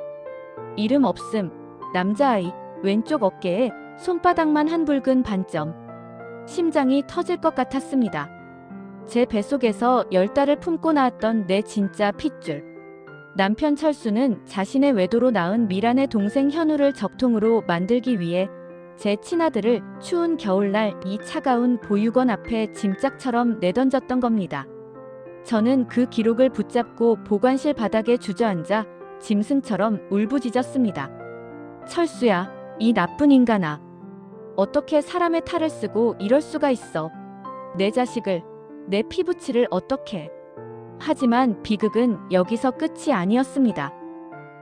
이름 없음, 남자아이, 왼쪽 어깨에 손바닥만 한 붉은 반점. 심장이 터질 것 같았습니다. 제 뱃속에서 10달을 품고 나왔던 내 진짜 핏줄. 남편 철수는 자신의 외도로 낳은 미란의 동생 현우를 적통으로 만들기 위해 제 친아들을 추운 겨울날 이 차가운 보육원 앞에 짐짝처럼 내던졌던 겁니다. 저는 그 기록을 붙잡고 보관실 바닥에 주저앉아 짐승처럼 울부짖었습니다. 철수야, 이 나쁜 인간아. 어떻게 사람의 탈을 쓰고 이럴 수가 있어. 내 자식을, 내 피부치를 어떻게. 하지만 비극은 여기서 끝이 아니었습니다.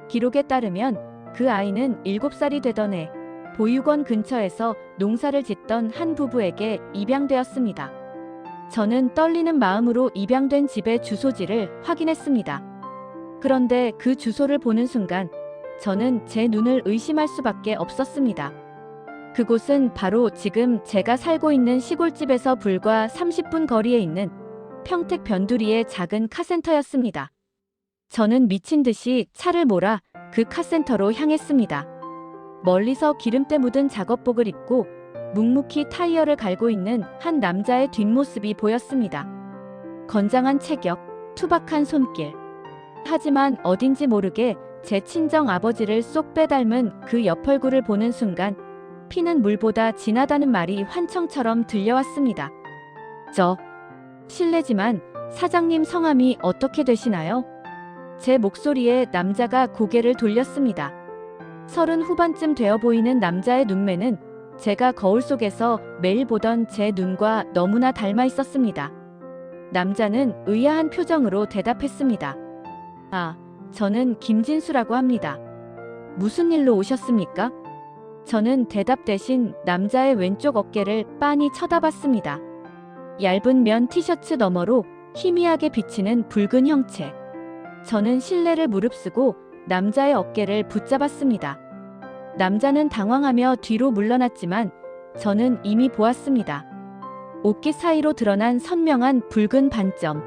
기록에 따르면 그 아이는 7살이 되던 해 보육원 근처에서 농사를 짓던 한 부부에게 입양되었습니다. 저는 떨리는 마음으로 입양된 집의 주소지를 확인했습니다. 그런데 그 주소를 보는 순간 저는 제 눈을 의심할 수밖에 없었습니다. 그곳은 바로 지금 제가 살고 있는 시골집에서 불과 30분 거리에 있는 평택 변두리의 작은 카센터였습니다. 저는 미친 듯이 차를 몰아 그 카센터로 향했습니다. 멀리서 기름때 묻은 작업복을 입고 묵묵히 타이어를 갈고 있는 한 남자의 뒷모습이 보였습니다. 건장한 체격, 투박한 손길. 하지만 어딘지 모르게 제 친정 아버지를 쏙 빼닮은 그 옆얼굴을 보는 순간 피는 물보다 진하다는 말이 환청처럼 들려왔습니다. 실례지만 사장님 성함이 어떻게 되시나요? 제 목소리에 남자가 고개를 돌렸습니다. 30 후반쯤 되어 보이는 남자의 눈매는 제가 거울 속에서 매일 보던 제 눈과 너무나 닮아 있었습니다. 남자는 의아한 표정으로 대답했습니다. 저는 김진수라고 합니다. 무슨 일로 오셨습니까? 저는 대답 대신 남자의 왼쪽 어깨를 빤히 쳐다봤습니다. 얇은 면 티셔츠 너머로 희미하게 비치는 붉은 형체. 저는 실내를 무릅쓰고 남자의 어깨를 붙잡았습니다. 남자는 당황하며 뒤로 물러났지만 저는 이미 보았습니다. 옷깃 사이로 드러난 선명한 붉은 반점.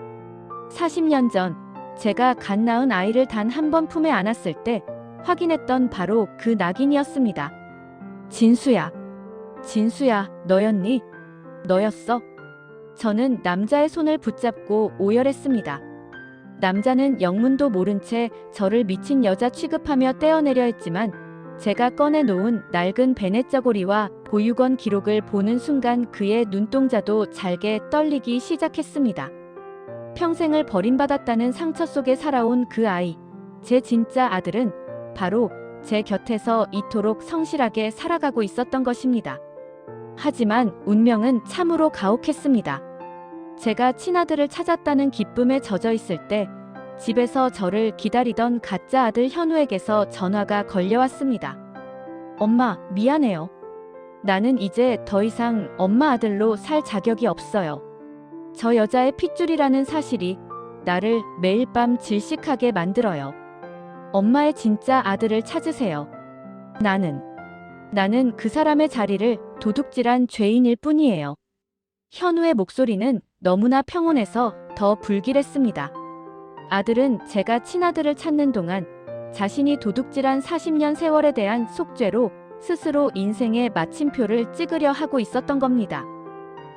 40년 전 제가 갓 낳은 아이를 단 한 번 품에 안았을 때 확인했던 바로 그 낙인이었습니다. 진수야, 너였니? 너였어? 저는 남자의 손을 붙잡고 오열했습니다. 남자는 영문도 모른 채 저를 미친 여자 취급하며 떼어내려 했지만 제가 꺼내놓은 낡은 베넷 저고리와 보육원 기록을 보는 순간 그의 눈동자도 잘게 떨리기 시작했습니다. 평생을 버림받았다는 상처 속에 살아온 그 아이, 제 진짜 아들은 바로 제 곁에서 이토록 성실하게 살아가고 있었던 것입니다. 하지만 운명은 참으로 가혹했습니다. 제가 친아들을 찾았다는 기쁨에 젖어 있을 때 집에서 저를 기다리던 가짜 아들 현우에게서 전화가 걸려왔습니다. 엄마, 미안해요. 나는 이제 더 이상 엄마 아들로 살 자격이 없어요. 저 여자의 핏줄이라는 사실이 나를 매일 밤 질식하게 만들어요. 엄마의 진짜 아들을 찾으세요. 나는 그 사람의 자리를 도둑질한 죄인일 뿐이에요. 현우의 목소리는 너무나 평온해서 더 불길했습니다. 아들은 제가 친아들을 찾는 동안 자신이 도둑질한 40년 세월에 대한 속죄로 스스로 인생의 마침표를 찍으려 하고 있었던 겁니다.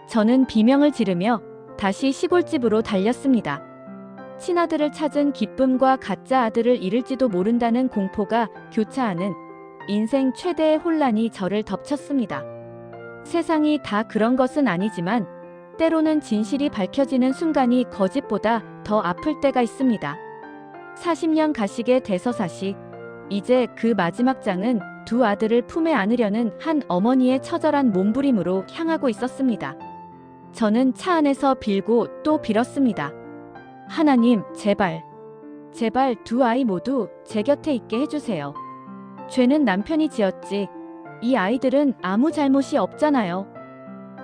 저는 비명을 지르며 다시 시골집으로 달렸습니다. 친아들을 찾은 기쁨과 가짜 아들을 잃을지도 모른다는 공포가 교차하는 인생 최대의 혼란이 저를 덮쳤습니다. 세상이 다 그런 것은 아니지만 때로는 진실이 밝혀지는 순간이 거짓보다 더 아플 때가 있습니다. 40년 가식의 대서사시, 이제 그 마지막 장은 두 아들을 품에 안으려는 한 어머니의 처절한 몸부림으로 향하고 있었습니다. 저는 차 안에서 빌고 또 빌었습니다. 하나님, 제발 두 아이 모두 제 곁에 있게 해주세요. 죄는 남편이 지었지 이 아이들은 아무 잘못이 없잖아요.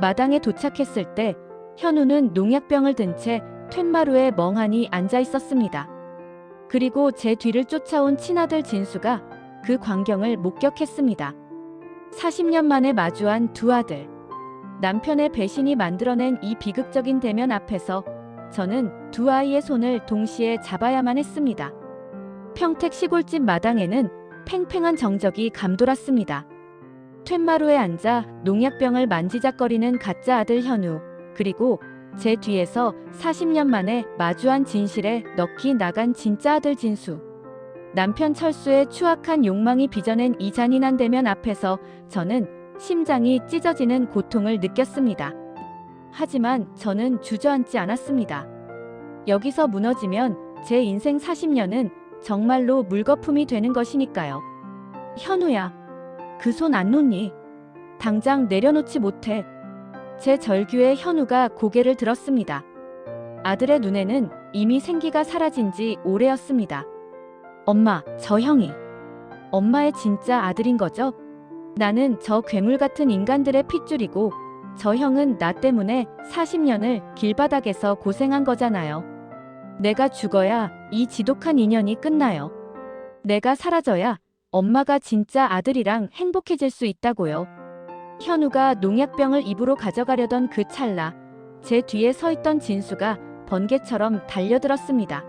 마당에 도착했을 때 현우는 농약병을 든 채 툇마루에 멍하니 앉아 있었습니다. 그리고 제 뒤를 쫓아온 친아들 진수가 그 광경을 목격했습니다. 40년 만에 마주한 두 아들. 남편의 배신이 만들어낸 이 비극적인 대면 앞에서 저는 두 아이의 손을 동시에 잡아야만 했습니다. 평택 시골집 마당에는 팽팽한 정적이 감돌았습니다. 툇마루에 앉아 농약병을 만지작거리는 가짜 아들 현우, 그리고 제 뒤에서 40년 만에 마주한 진실에 넋이 나간 진짜 아들 진수. 남편 철수의 추악한 욕망이 빚어낸 이 잔인한 대면 앞에서 저는 심장이 찢어지는 고통을 느꼈습니다. 하지만 저는 주저앉지 않았습니다. 여기서 무너지면 제 인생 40년은 정말로 물거품이 되는 것이니까요. 현우야, 그 손 안 놓니? 당장 내려놓지 못해. 제 절규에 현우가 고개를 들었습니다. 아들의 눈에는 이미 생기가 사라진 지 오래였습니다. 엄마, 저 형이 엄마의 진짜 아들인 거죠? 나는 저 괴물 같은 인간들의 핏줄이고 저 형은 나 때문에 40년을 길바닥에서 고생한 거잖아요. 내가 죽어야 이 지독한 인연이 끝나요. 내가 사라져야 엄마가 진짜 아들이랑 행복해질 수 있다고요. 현우가 농약병을 입으로 가져가려던 그 찰나 제 뒤에 서 있던 진수가 번개처럼 달려들었습니다.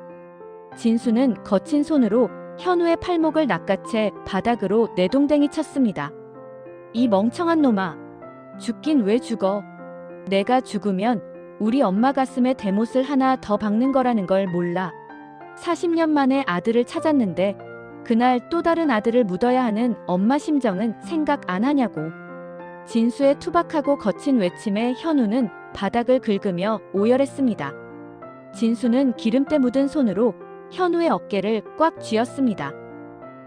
진수는 거친 손으로 현우의 팔목을 낚아채 바닥으로 내동댕이 쳤습니다. 이 멍청한 놈아, 죽긴 왜 죽어? 내가 죽으면 우리 엄마 가슴에 대못을 하나 더 박는 거라는 걸 몰라. 40년 만에 아들을 찾았는데 그날 또 다른 아들을 묻어야 하는 엄마 심정은 생각 안 하냐고. 진수의 투박하고 거친 외침에 현우는 바닥을 긁으며 오열했습니다. 진수는 기름때 묻은 손으로 현우의 어깨를 꽉 쥐었습니다.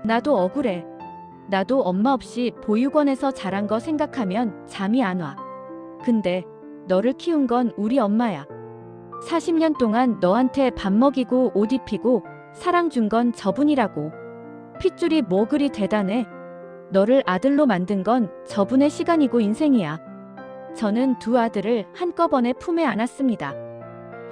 나도 억울해. 나도 엄마 없이 보육원에서 자란 거 생각하면 잠이 안 와. 근데 너를 키운 건 우리 엄마야. 40년 동안 너한테 밥 먹이고 옷 입히고 사랑 준 건 저분이라고. 핏줄이 뭐 그리 대단해. 너를 아들로 만든 건 저분의 시간이고 인생이야. 저는 두 아들을 한꺼번에 품에 안았습니다.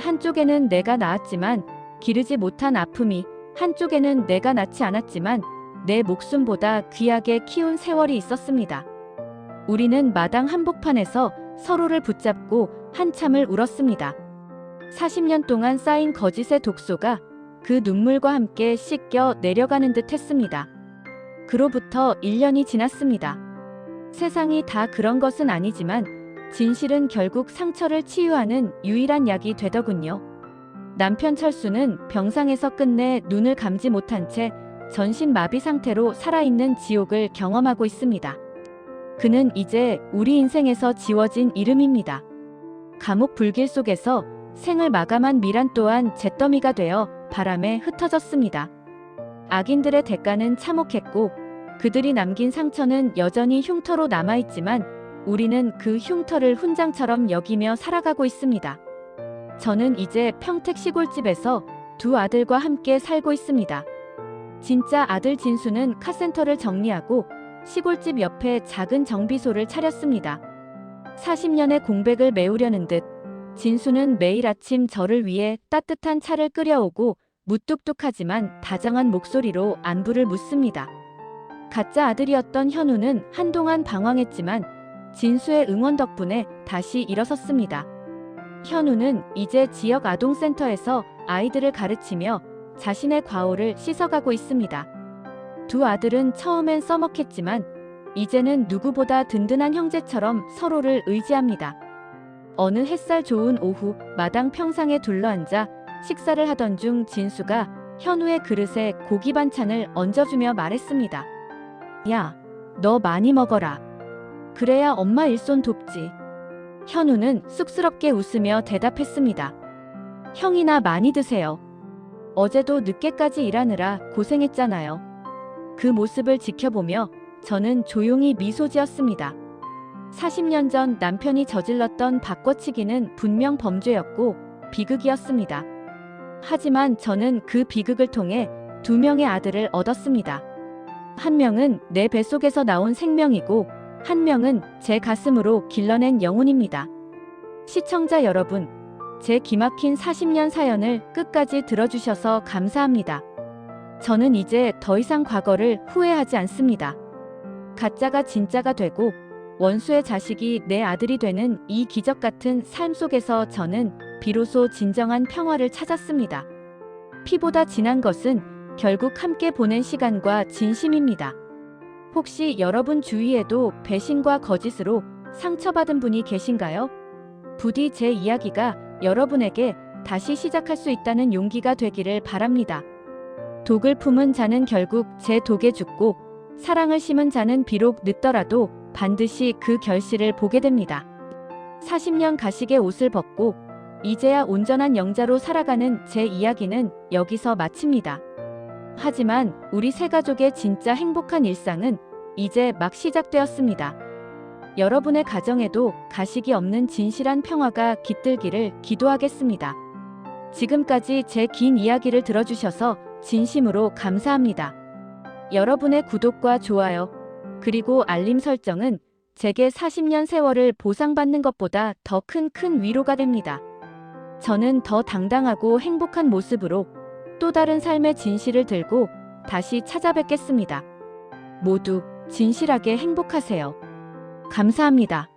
한쪽에는 내가 낳았지만 기르지 못한 아픔이, 한쪽에는 내가 낳지 않았지만 내 목숨보다 귀하게 키운 세월이 있었습니다. 우리는 마당 한복판에서 서로를 붙잡고 한참을 울었습니다. 40년 동안 쌓인 거짓의 독소가 그 눈물과 함께 씻겨 내려가는 듯 했습니다. 그로부터 1년이 지났습니다. 세상이 다 그런 것은 아니지만 진실은 결국 상처를 치유하는 유일한 약이 되더군요. 남편 철수는 병상에서 끝내 눈을 감지 못한 채 전신 마비 상태로 살아있는 지옥을 경험하고 있습니다. 그는 이제 우리 인생에서 지워진 이름입니다. 감옥 불길 속에서 생을 마감한 미란 또한 잿더미가 되어 바람에 흩어졌습니다. 악인들의 대가는 참혹했고 그들이 남긴 상처는 여전히 흉터로 남아있지만 우리는 그 흉터를 훈장처럼 여기며 살아가고 있습니다. 저는 이제 평택 시골집에서 두 아들과 함께 살고 있습니다. 진짜 아들 진수는 카센터를 정리하고 시골집 옆에 작은 정비소를 차렸습니다. 40년의 공백을 메우려는 듯 진수는 매일 아침 저를 위해 따뜻한 차를 끓여오고 무뚝뚝하지만 다정한 목소리로 안부를 묻습니다. 가짜 아들이었던 현우는 한동안 방황했지만 진수의 응원 덕분에 다시 일어섰습니다. 현우는 이제 지역 아동센터에서 아이들을 가르치며 자신의 과오를 씻어가고 있습니다. 두 아들은 처음엔 써먹했지만 이제는 누구보다 든든한 형제처럼 서로를 의지합니다. 어느 햇살 좋은 오후 마당 평상에 둘러앉아 식사를 하던 중 진수가 현우의 그릇에 고기 반찬을 얹어주며 말했습니다. 야, 너 많이 먹어라. 그래야 엄마 일손 돕지. 현우는 쑥스럽게 웃으며 대답했습니다. 형이나 많이 드세요. 어제도 늦게까지 일하느라 고생했잖아요. 그 모습을 지켜보며 저는 조용히 미소 지었습니다. 40년 전 남편이 저질렀던 바꿔치기는 분명 범죄였고 비극이었습니다. 하지만 저는 그 비극을 통해 두 명의 아들을 얻었습니다. 한 명은 내 뱃속에서 나온 생명이고 한 명은 제 가슴으로 길러낸 영혼입니다. 시청자 여러분, 제 기막힌 40년 사연을 끝까지 들어주셔서 감사합니다. 저는 이제 더 이상 과거를 후회하지 않습니다. 가짜가 진짜가 되고 원수의 자식이 내 아들이 되는 이 기적 같은 삶 속에서 저는 비로소 진정한 평화를 찾았습니다. 피보다 진한 것은 결국 함께 보낸 시간과 진심입니다. 혹시 여러분 주위에도 배신과 거짓으로 상처받은 분이 계신가요? 부디 제 이야기가 여러분에게 다시 시작할 수 있다는 용기가 되기를 바랍니다. 독을 품은 자는 결국 제 독에 죽고 사랑을 심은 자는 비록 늦더라도 반드시 그 결실을 보게 됩니다. 40년 가식의 옷을 벗고 이제야 온전한 영자로 살아가는 제 이야기는 여기서 마칩니다. 하지만 우리 세 가족의 진짜 행복한 일상은 이제 막 시작되었습니다. 여러분의 가정에도 가식이 없는 진실한 평화가 깃들기를 기도하겠습니다. 지금까지 제 긴 이야기를 들어주셔서 진심으로 감사합니다. 여러분의 구독과 좋아요, 그리고 알림 설정은 제게 40년 세월을 보상받는 것보다 더 큰 위로가 됩니다. 저는 더 당당하고 행복한 모습으로 또 다른 삶의 진실을 들고 다시 찾아뵙겠습니다. 모두 진실하게 행복하세요. 감사합니다.